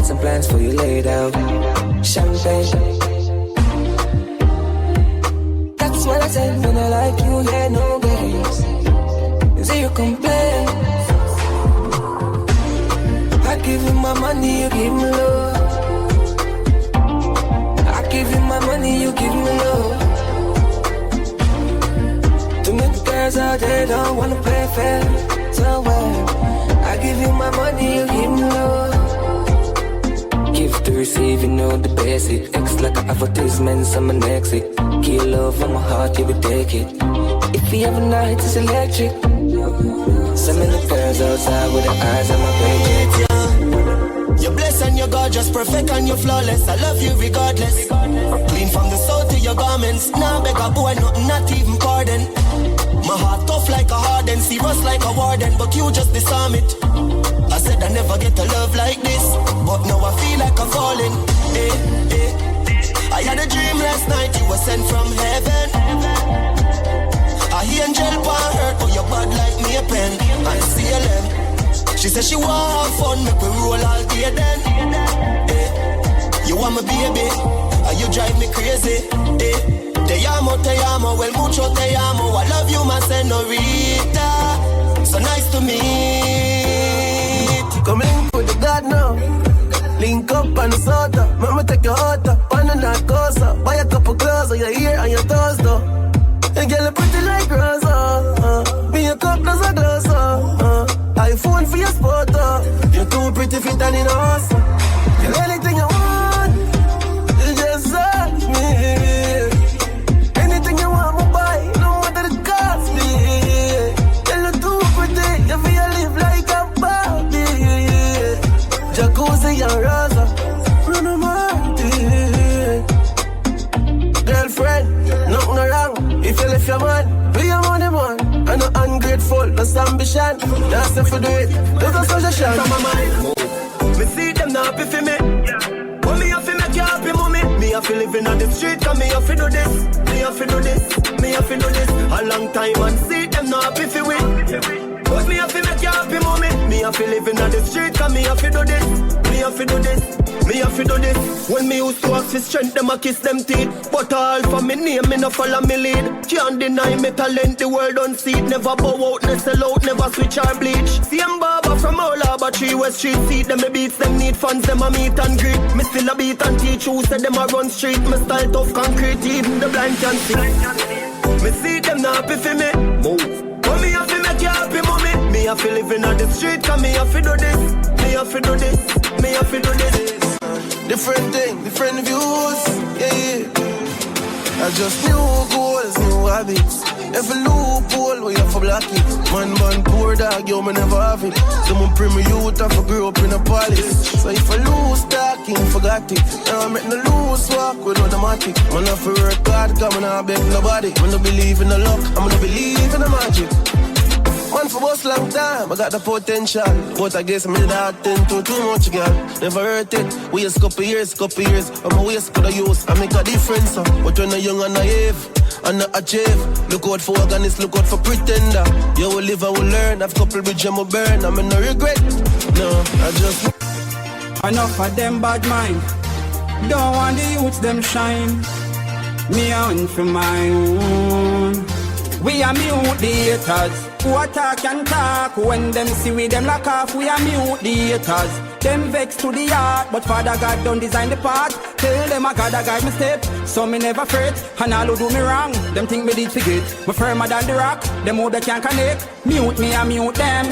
got some plans for you laid out. Champagne. That's what I said when I like you, yeah, no games. Zero complaint. I give you my money, you give me love. I give you my money, you give me love. Too many girls out there don't wanna play fair. So I give you my money, you give me love. Give to receive, you know the basic. X like an advertisement, I'm an exit. Give love from my heart, you will take it. If we have a night, it's electric. So many girls outside with their eyes on my page. You're blessed and you're gorgeous, perfect and you're flawless. I love you regardless. Clean from the soul to your garments. Now beg a boy, nothing, not even pardon. My heart tough like a harden, serious like a warden, but you just disarm it. I said I never get a love like this, but now I feel like I'm falling. I had a dream last night, you were sent from heaven. I hear angel pan hurt, but you're bad like me a pen. I see a lamb. She said she want have fun, make we roll all day then. You want my baby, and you drive me crazy. Te amo, well mucho te amo. I love you, my senorita. So nice to meet. Come link with the God now. Link up on the soda. Mama take your heart up on the narcosa. Buy a couple clothes on your ear and your toes though. And get a pretty like Rosa. Be a cup does a gloss iPhone for your sport You're too pretty fit and in a house. Get anything you want. You just ask me. Anything you want, me buy. No matter the cost me. You're too pretty. You feel live like a Barbie. Jacuzzi and Rosa. Run girlfriend, nothing wrong. If you left your man, be your money man. I'm not ungrateful, that's ambition. That's if you do it, there's no suggestion. From my mind, me see them not happy for me. But me have to make you happy, mommy. Me have to live in on the street, cause me have to do this. Me have to do this, me have to do this. A long time and see them not happy for me. But me have to make you happy, mommy. Me have to live in on the street, cause me have to do this. Me have to do this. Me have to do this. When me used to ask for strength, them a kiss them teeth. But all for me name, me no follow me lead. Can't deny me talent, the world don't see it. Never bow out, never sell out, never switch or bleach. Same barber from all Harbour 3 West Street. See them me beats, them need funds, them a meet and greet. Me still a beat and teach who said them a run street. Me style tough concrete, even the blind can see. Me see them not happy for me. Move. But me have to make you happy, mommy. Me have to live in on the street, cause me have to do this. Me have to do this, me have to do this. Different thing, different views, yeah. I just new goals, new habits. Every loophole we have to block it. Man, poor dog, yo, me never have it. Someone bring me youth, I grew up in a palace. So if I lose talking, forgot it. Now I'm making a loose walk with automatic. Man, I feel work hard, cause I beg nobody. Man, I believe in the luck, I'm gonna believe in the magic. Man for us long time, I got the potential. But I guess I'm in that into too much, girl. Never hurt it, waste couple years. I'm a waste could I use, I make a difference. But when I'm young and naive, and not achieve. Look out for organist, look out for pretender. You will live and will learn, have couple bridge and will burn. I'm in no regret, no, I just... Enough of them bad mind. Don't want the youths them shine. Me on for my own. We are mute the haters. Who attack and talk. When them see we them lock off, we are mute the haters. Them vex to the heart, but Father God don't design the path. Tell them I gotta guide my step, so me never fret. And all who do me wrong, them think me did forget. Me firmer than the rock, them who they can't connect. Mute me and mute them.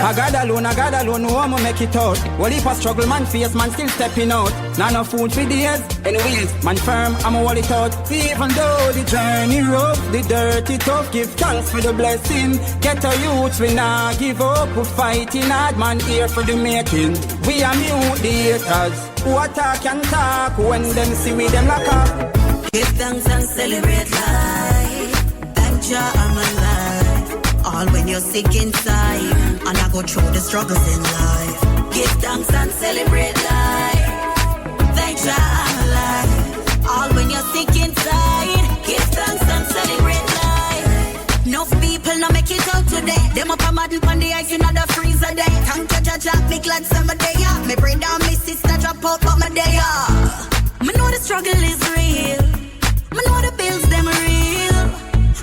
I got alone, no one make it out. Well, if I struggle, man face, man still stepping out. Not no food for days, anyways, man firm, I'ma wall it out. Even though the journey rough, the dirty tough, give thanks for the blessing. Get a youth, we not give up, we fighting hard, man here for the making. We are mute the haters, who attack and talk, when them see we them lock up. Give thanks and celebrate life, thank Jah I'm alive. All when you're sick inside, and I go through the struggles in life. Give thanks and celebrate life. Thank Jah I'm alive. All when you're sick inside, give thanks and celebrate life. Enough people girl no make it out today. Them up a model on the ice in the freezer day. Thank you, Jaja, me glad some day, yeah. Me bring down me sister, drop out, but my day, yeah. Me know the struggle is real. Me know the bills, them real.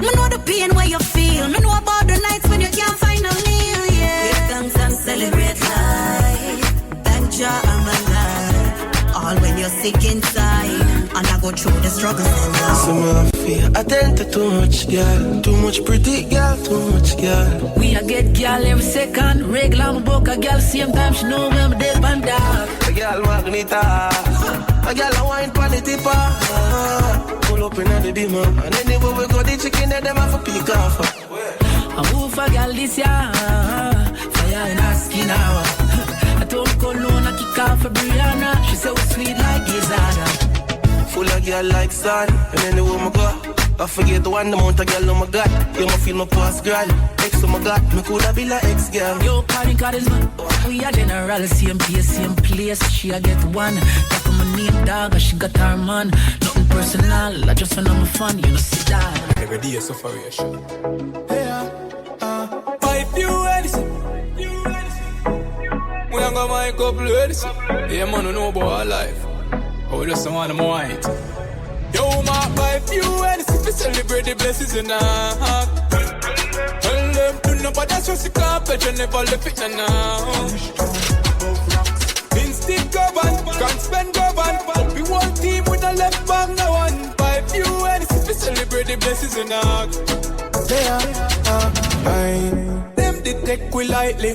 Me know the pain where you feel. Me know about the nights when you can't find a meal, yeah. Give thanks and celebrate life. Thank Jah I'm alive. All when you're sick inside. And I go through the struggles in life. So my fear, I tend to too much girl. Too much pretty girl, too much girl. We a get girl every second. Regular my book a girl same time. She know when I'm dead and dark. A girl magneta. A girl a wine pan the tipper. Pull up in the beamer. And anywhere we go, the chicken that them have a peek off. I move for girl this year. Fire in her skin now. I told Cologne I kick off for Brianna. She say we sweet like Gizana. Full of girl like sun. And anywhere we go, I forget the one amount of girl oh my God. You ma feel my past girl. Ex oh my God, me coulda be like ex girl. Yo, calling charisma. We a general, same place. She a get one. Talk on my name dog, and she got her man. Nothing personal, I just when I'm fun, you know see that. Every day is sufferation. Five few edison. We ain't got my couple edison. Yeah, man, know about our life. Oh, we just want them white. Yo, my buy few edison to celebrate the blessings in our heart. Tell them to nobody stress the carpet and never left it now. Instinct govern, can't spend govern. We one team with a left back no one. Buy few edison to celebrate the blessings in our heart. Them they take we lightly.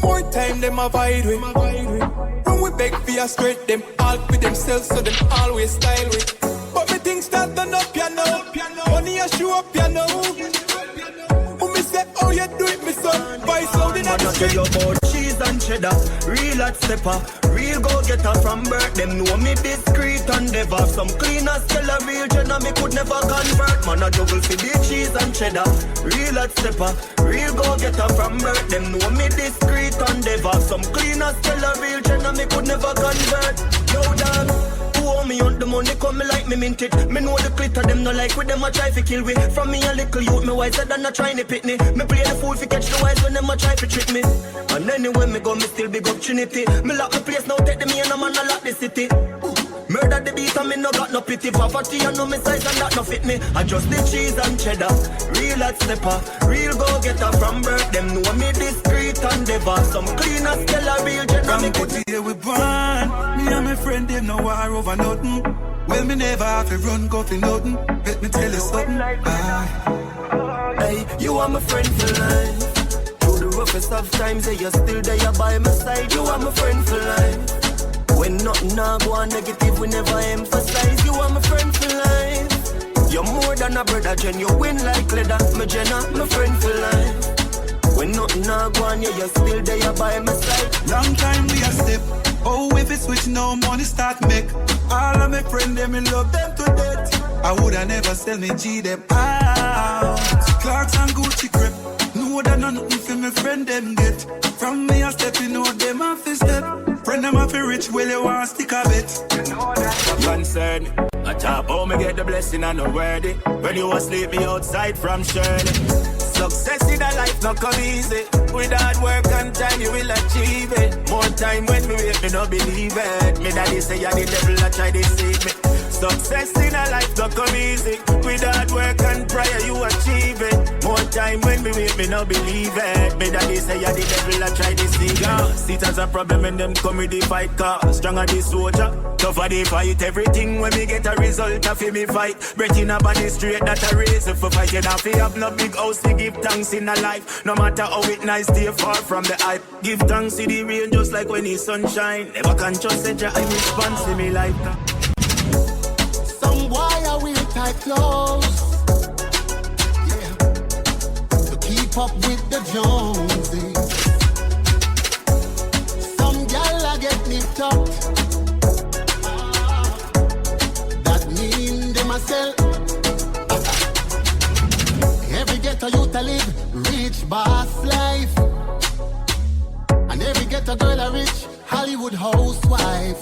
More time them avoid we. When we beg for a straight, them all with themselves so them always style we. But me things start turn up, you know. Money a show up, you know. When me say, oh you do it, me son. Vice out in the street. Tell you about cheese and cheddar. Real hot stepper. Real go-getter from birth. Them know me discreet and never. Some cleaners tell a real jenna me could never convert. Man a juggle for the cheese and cheddar. Real hot stepper. Real go-getter from birth. Them know me discreet and never. Some cleaners tell a real jenna me could never convert. Yo, dog. Me on the money come me like me mint it. Me know the glitter them no like with them a try to kill we. From me a little youth me wiser than a trying to pit me. Me play the fool fi catch the wise when them a try to trick me. And anywhere me go me still big up Trinity. Me lock the place now take the me and a man a lock the city. Murder the beat and me no got no pity. Poverty and no me size and that no fit me. I just the cheese and cheddar. Real hot stepper. Real go-getter from birth. Them know me discreet and never. Some cleaners tell a real jenna me could. Here we born. Me and my friend them no war over nothing. Well me never have to run go for nothing. Let me tell you something. Hey, you are my friend for life. Through the roughest of times, hey, you're still there by my side. You are my friend for life. When nothing now go on negative, we never emphasize. You are my friend for life. You're more than a brother, Jen. You win like leather, my Jenna, my friend for life. When nothing now go on, yeah, you're still there by my side. Long time we a step. Oh, if it switch now, money start make. All of my friends, them me love them to death. I woulda never sell me G them out. Clarks and Gucci crepe. Know that nothing for my friend them get. From me a step, you know them off the step. Friend them off rich, well you want stick a bit. You know that. Concern me. I talk how me get the blessing and no worthy. When you asleep me outside from Shirley. Success in a life not come easy. With hard work and time you will achieve it. More time when me wait me no believe it. Me daddy say I the devil I try to deceive me. Success in a life not come easy. With hard work and prayer you achieve it. More time when me wait me no believe it. Me daddy say I the devil I try to deceive it. See it as a problem when them come with the fight car. Stronger the soldier, tougher the fight. Everything when me get a result of me fight. Breath in a body straight that a race. If I fight you not fi have no big house to give thanks in a life. No matter how it nice, stay far from the hype. Give thanks to the rain just like when the sunshine. Never can trust that I response to me like that. Some wire wear tight clothes, yeah, to keep up with the Joneses. Some gal I get nipped up, that mean they must sell. Every ghetto youth a live rich boss life, and every ghetto girl a rich Hollywood housewife.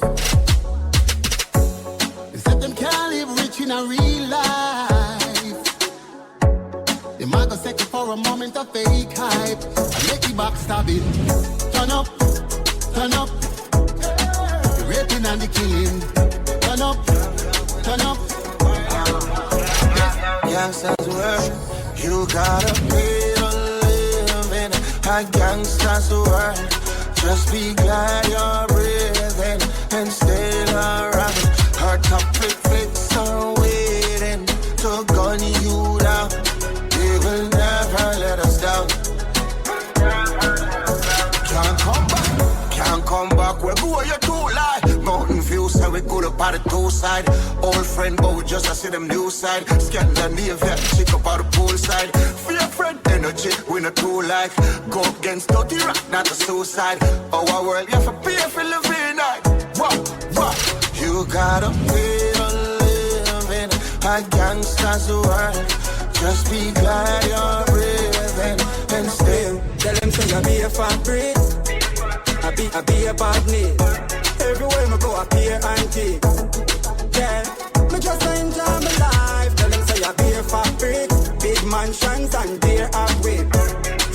They said them can't live rich in a real life. The man go second for a moment of fake hype. And make the back stab it. Turn up, turn up. The raping and the killing. Turn up, turn up. Gangsters world, you gotta pay to live in a gangster's world. Just be glad you're breathing and stay around. Her topic flicks are waiting to gun you down. They will never let us down. Can't come back, can't come back. Where go you too lie? Mountain view, say we go up at the two side. Old friend, but we just see them new side. Scandinavia, chick up at the pool side. Fear friend, energy, we not too like. Go against dirty rock, not a suicide. Our world, you have to pay for living night. What? You gotta pay to live in a gangster's world. Just be glad you're breathing and stay. Tell them say I be a fabric, I be a badness. Everywhere me go I appear antique. Yeah, me just enjoy my life. Tell them say I be a fabric, big mansions and beer and whip.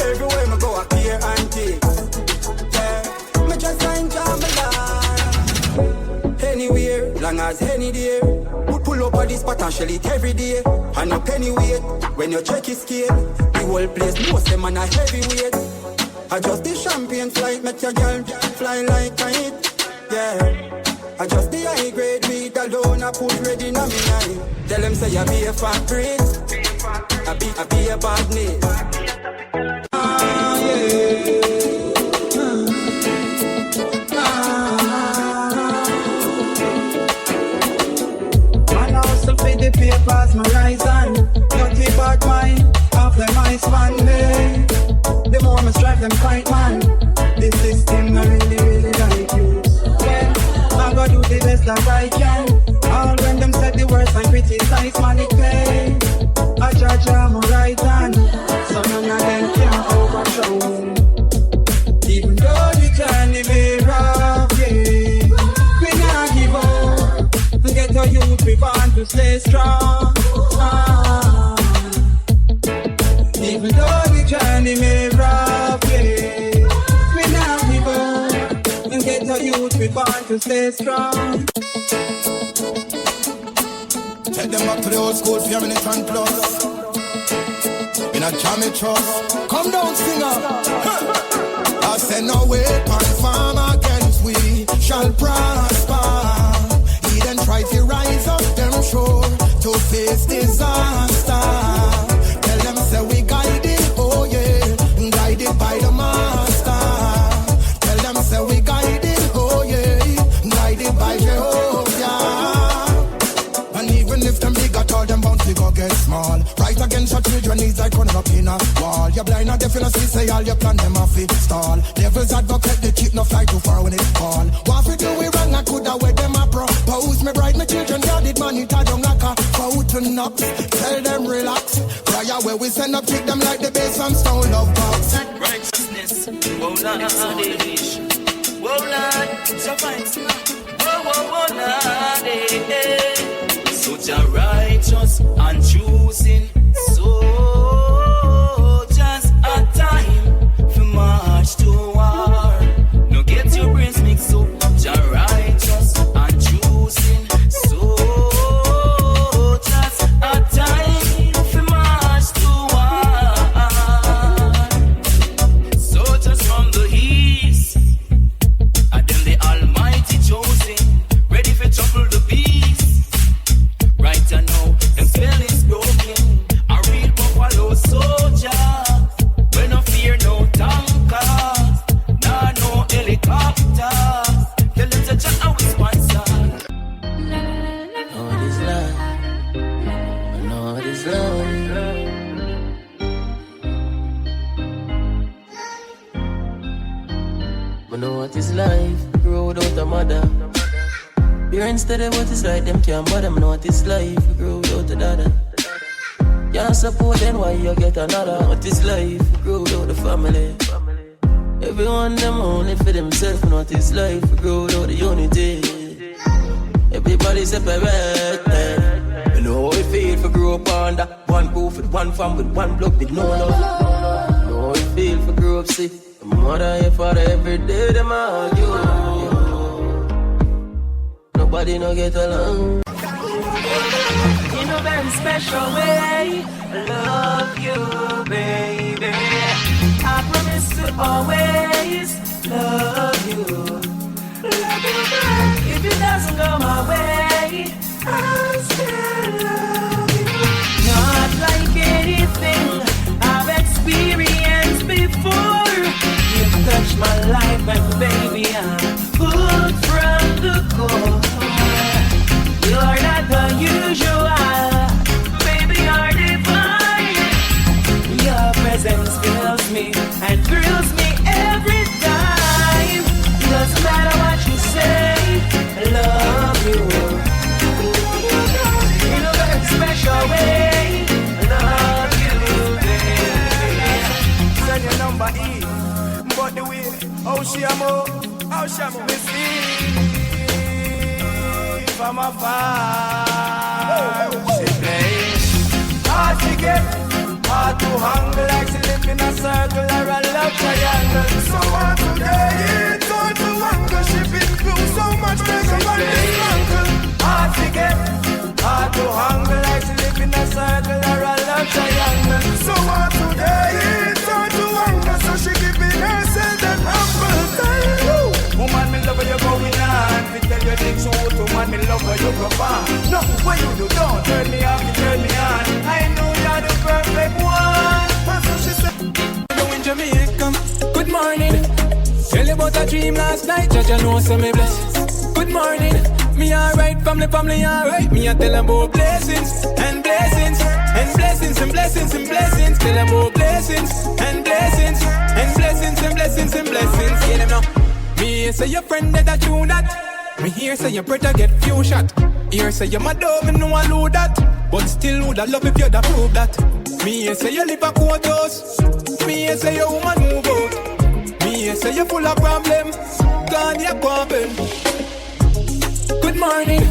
Everywhere me go I appear antique. Yeah, me just enjoy my life. Anywhere, long as any day. Pull up on this spot and shell it every day. And a penny weight, when you check his scale. The whole place knows them on a heavyweight. Adjust the champagne flight, make your girl fly like a kite. Yeah, adjust the high grade weed alone, I put ready in a me night. Tell them say I be a fabric, I be a badness. Man also feed the papers, my rise on. Dirty bad mind, half them ice one day. The more I strive, them fight, man. This system I really like you. Yeah, I gotta do the best that I can. All when them said the worst and criticize, man, it pay. I judge I'm a right hand, so none of them can overthrow me. Even though the journey may rough, yeah, we not give up. Get a youth, we want to stay strong. Even though the journey may rough, yeah, we not give up. And get a youth, we want to stay strong. Take them back to the old school, 4 minutes and plus. In a jammy trust. Come down, singer. I said no weapon form against we shall prosper. He then try to rise up them shore to face disaster. Tell them say we guided, oh yeah, guided by the master. Tell them say we guided, oh yeah, guided by Jehovah. And even if them big at all, them bound to go get small. Right against your children needs like running up in a wall. You're blind and deaf, you see, say all your plan them off it stall. Devil's advocate, they keep no fly too far when it fall. What we do we wrong, I coulda with them a propose. Me bride, my children, God did money, ta don't like a fountain up. Tell them relax. Cry away, we send up, kick them like the bass from Stone Love Box. Righteousness, whoa Lord, whoa Lord, so fine, whoa Lord, so you're righteous and choosing soldiers a time for march to war. No get your brains mixed up. You're righteous and choosing soldiers a time for march to war. Soldiers from the east, and them the Almighty chosen, ready for trouble the beast. Right I know, them spell is broken. A real buffalo soldier. We no fear no tankers, nah no helicopter. Tell them to check our sponsor. Know what is love. I know what is love. I know what is life. Grow without a mother. Parents tell them what is right, them can't bother. I know what is life. You grow without a daughter. Can't support them, why you get another? What is life? You grow without the family. Everyone them only for themselves. Know what is life? You grow without the unity. Everybody separated. You know how it feel for grow up under One proof with one fam with one blood with no love. No it feel for grow up sick. The mother and father every day them argue. Nobody no get along. In a very special way, I love you, baby. I promise to always love you. Love you back. If it doesn't go my way, I'll still love you. Not like anything I've experienced before. You've touched my life and baby I'm hooked from the core. You're not the usual, baby you're divine. Your presence fills me and thrills me every time. Doesn't matter what you say, I love you. In a very special way, I love you, baby. Send your number E, but the way, oh she amo, me see from afar. She plays hard to get, hard to handle, like she live in a circle or a love triangle. So hard to get, it's hard to handle. She been through so much, make her run this uncle. Hard to get, hard to handle, like she live in a circle or a love triangle. So hard to get, it's hard to handle. So she giving herself that humble time. Woman, me love how you going on. Me tell you the truth, woman, me love how you perform. Nothing what you do, don't turn me off, you turn me on. I know you're the perfect one. So she said, you in Jamaica, good morning. Tell you about a dream last night, judge I know so me bless. Good morning, me alright, family alright. Me I tell them about blessings and blessings and blessings and blessings and blessings. Tell them about blessings and blessings and blessings and blessings and blessings. Hear them now. Me here say your friend that I do that. Me here say your brother get few shot. Here say your mother, me know I know that. But still would I love if you'd approve that. Me here say you live a quarters. Me here say your woman move out. Me here say you full of problem. Gone your pumping. Good morning.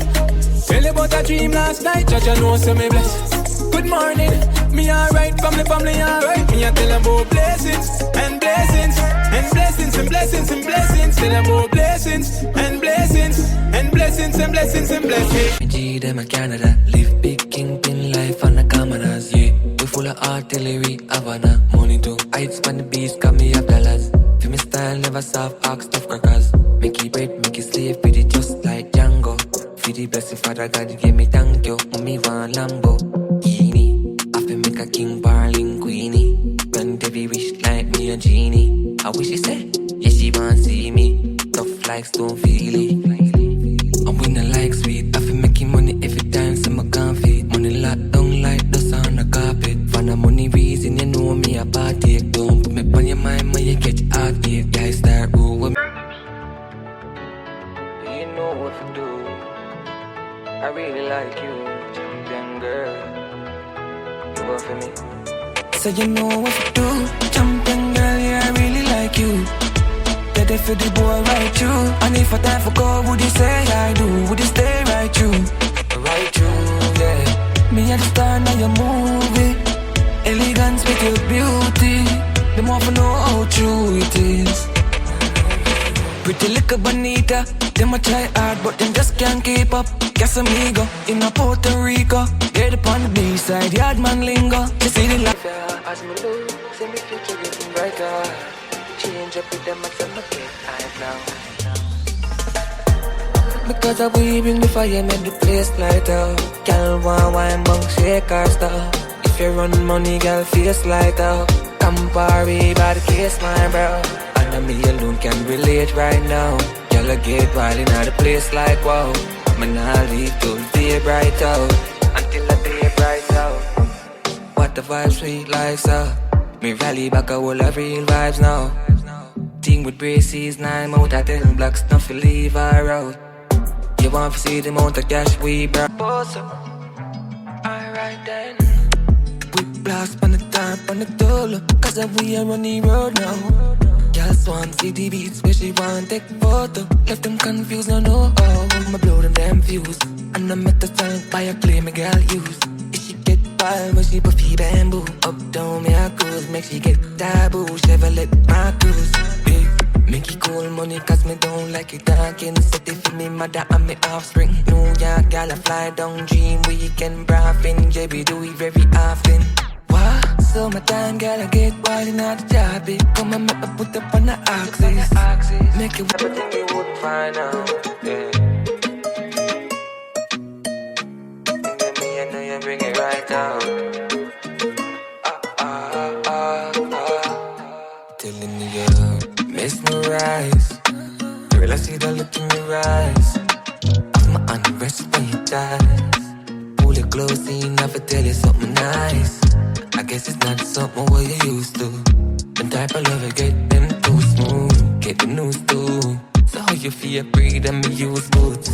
Tell you about a dream last night. Judge I know so me bless. Good morning. Me alright, family alright. Me I tell them about blessings and blessings and blessings and blessings and blessings. Tell them about blessings and blessings and blessings and blessings and blessings. Me G them a Canada, live big kingpin life on the commoners, yeah. We full of artillery, Havana, money too. Heights on the beast, got me up dollars. Feel me style, never soft, ox, tough crackers. Make it bread, make it slave, with it just like Django. For the blessing, Father God, you give me thank you. Mommy want Lambo, Genie. I feel make a king, barling, queenie. Grant every wish like me a genie. I wish she said, yeah, she want see me. Tough like stone, feel it. I'm winning like sweet. I feel making money every time, so I can't feed. Money locked down like dust on the carpet. For the money reason, you know me a party. Don't put me on your mind, when you catch heartache. Guys start rule with me. Do you know what to do? I really like you, champion girl. You work for me. So you know what to do, champion girl, yeah, I really like you. Ready for the boy right through. And if I time for go, would you say I do? Would you stay right through? Right through, yeah. Me at the star now your movie. Elegance with your beauty. The more for know how true it is. Pretty little bonita. Them a try hard but them just can't keep up. Casamigo in a Puerto Rico. Get up on the B-side, yard man lingo. You see the life, yeah, as me look, see me future getting brighter. Change up with them and some get hype now. Because of we bring the fire, make the place lighter. Girl want wine, bunk, shake our stuff. If you run money, girl, face lighter. Come party by the case, my bro. And me alone can relate right now. Girl, I get wild in the place like wow. Man, I'll leave till the day bright out. Until the day bright out. What the vibes sweet like so. Me rally back a whole of real vibes now. Team with braces, 9 out of 10 blocks, nothing leave her out. You want to see the amount of cash we brought. Alright then. We blast on the top, on the dollar. Cause we are on the road now. Girl swan see the beats where she want take photo. Left them confused, no know how. Me blow them damn fuse. And I met the song by a claim a girl use. If she get ball, but she puffy bamboo. Up down me a cruise, make she get taboo. Chevrolet my cruise, yeah. Make it cool money, cause me don't like it talking. Set it for me mother and me offspring. New York gal, I fly down dream weekend, braffin'. JB do it very often. What? Summertime gal, I get wild in the job. Come and make me put up on the axis. Make it everything you wouldn't find out, yeah. Bring it right down. Telling you, mesmerize. Girl, I see the look in your eyes. I'm my unrest when you dies. Pull it close, you never tell you something nice. I guess it's not something what you used to. The type of love I get them too smooth. Get the news too. So how you feel, breathe and me use boots.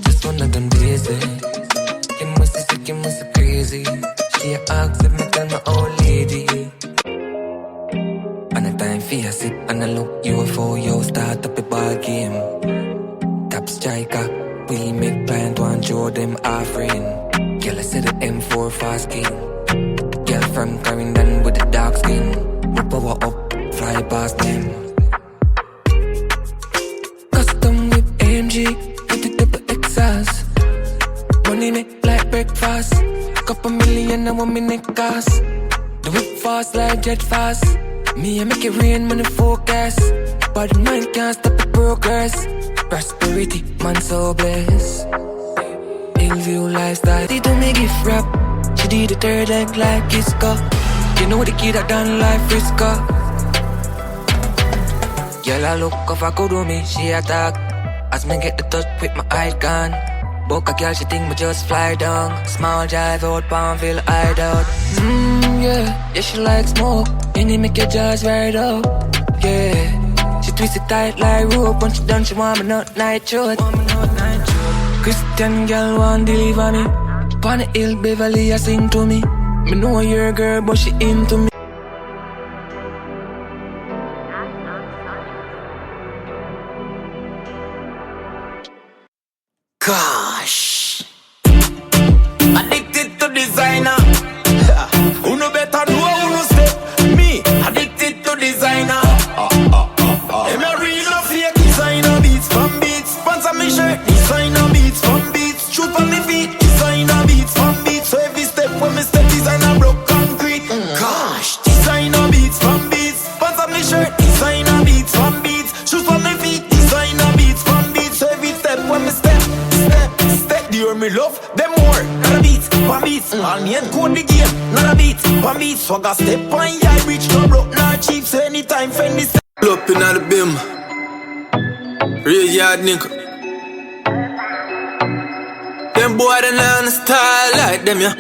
Just one of them days, you must be sick, you must be crazy. She asks if me tell my old lady. And the time for you sit and I look you for you start up a ball game. Top striker, we make client want show them offering. Girl, I said the M4 fast king. Girl from Carrington with the dark skin. We power up, fly past them. Custom with AMG, with the double exhaust. Money make like breakfast. Couple million, I want me neck cost. Do it fast like jet fast. Me, I make it rain, money focus. But the mind can't stop the progress. Prosperity, man so blessed. Hillview lifestyle. She do me gift wrap. She did the third leg like Kisco. You know the kid that done life Frisco. Girl, I look off, I go do me, she attack. As me get the touch with my eye gone. Book a girl, she think me just fly down. Small drive out, Palmville, hideout. Yeah, she like smoke. And it make your jaws right up. Yeah, she twist it tight like rope. When she done, she want me not night short. Christian girl want deliver me. Pon the hill, Beverly, I sing to me. Me know you're a girl, but she into me. Gosh, addicted to designer. Who no better know who no step. Me, addicted to designer. Am I real or fake? Designer beats from beats. Sponsor me shirt. Designer beats from beats. Shoot on me feet. Designer beats from beats. So every step when me step, designer broke concrete. Gosh, designer beats from beats. Sponsor me shirt. Designer beats from beats. Shoot on me feet. Designer beats from beats. So every step when me step. The hear me love them more. Not a beat, one beats. All me and code the game. Not a beat, one beat. Swagger step on ya, reach no broke, not cheap. So anytime friend me step up in the beam. Real yard nigga. Them boy they learn the style like them yeah.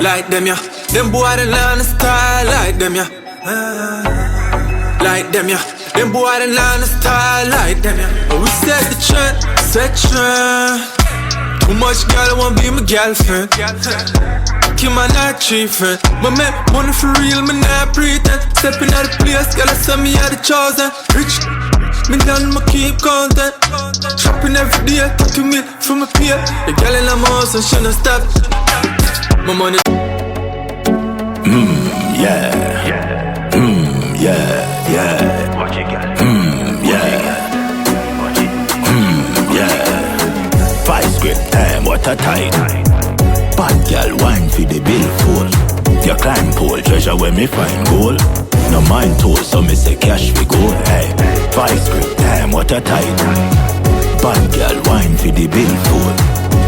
Like them yeah. Them boy they learn the style like them yeah. Like them yeah. Them boy they learn the style like them yeah. But we set the trend. Too much girl want be my girlfriend. Keep my not tree friend. But man, money for real, me not pretend. Stepping out the place, girl I say me are the chosen. Rich, me done, me keep content. Shopping every day, 30 mil from my peer. The girl in the house and she no stop. My money. Yeah. Yeah. What you got? Yeah. Five script time, what a time. Bad girl wine for the billfold. Your climb pole, treasure where me find gold. No mind told, so me say cash we gold. Hey, five script time, what a time. Bad girl wine for the billfold.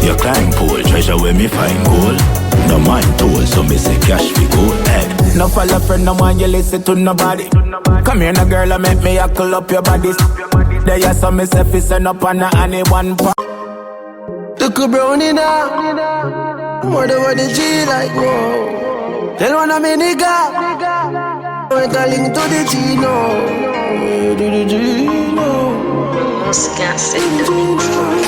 Your climb pole, treasure where me find gold. No mind told, so me say cash we gold. Hey, no follow friend, no one you listen to nobody. Come here, no girl, I make me huckle up your body. There you saw me say fi send up on any one part. Took a brownie now. More than what the G like, whoa. Tell one of me nigga. We're calling to the G, no. To the G, no. Most can't say the big fool.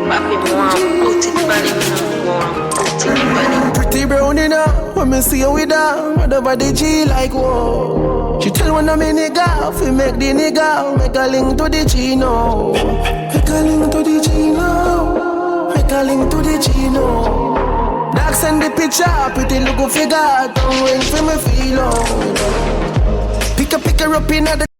Papi want put it body, me no want put it body. Pretty brownie now. When me see you with her, whatever the G like, whoa. She tell one of me nigga, if we make the nigga, make a link to the G, no. Make a link to the G, no. Make a link to the G, no. Dog send the picture, pretty little figure. Don't ring for me feel on. Pick her up in the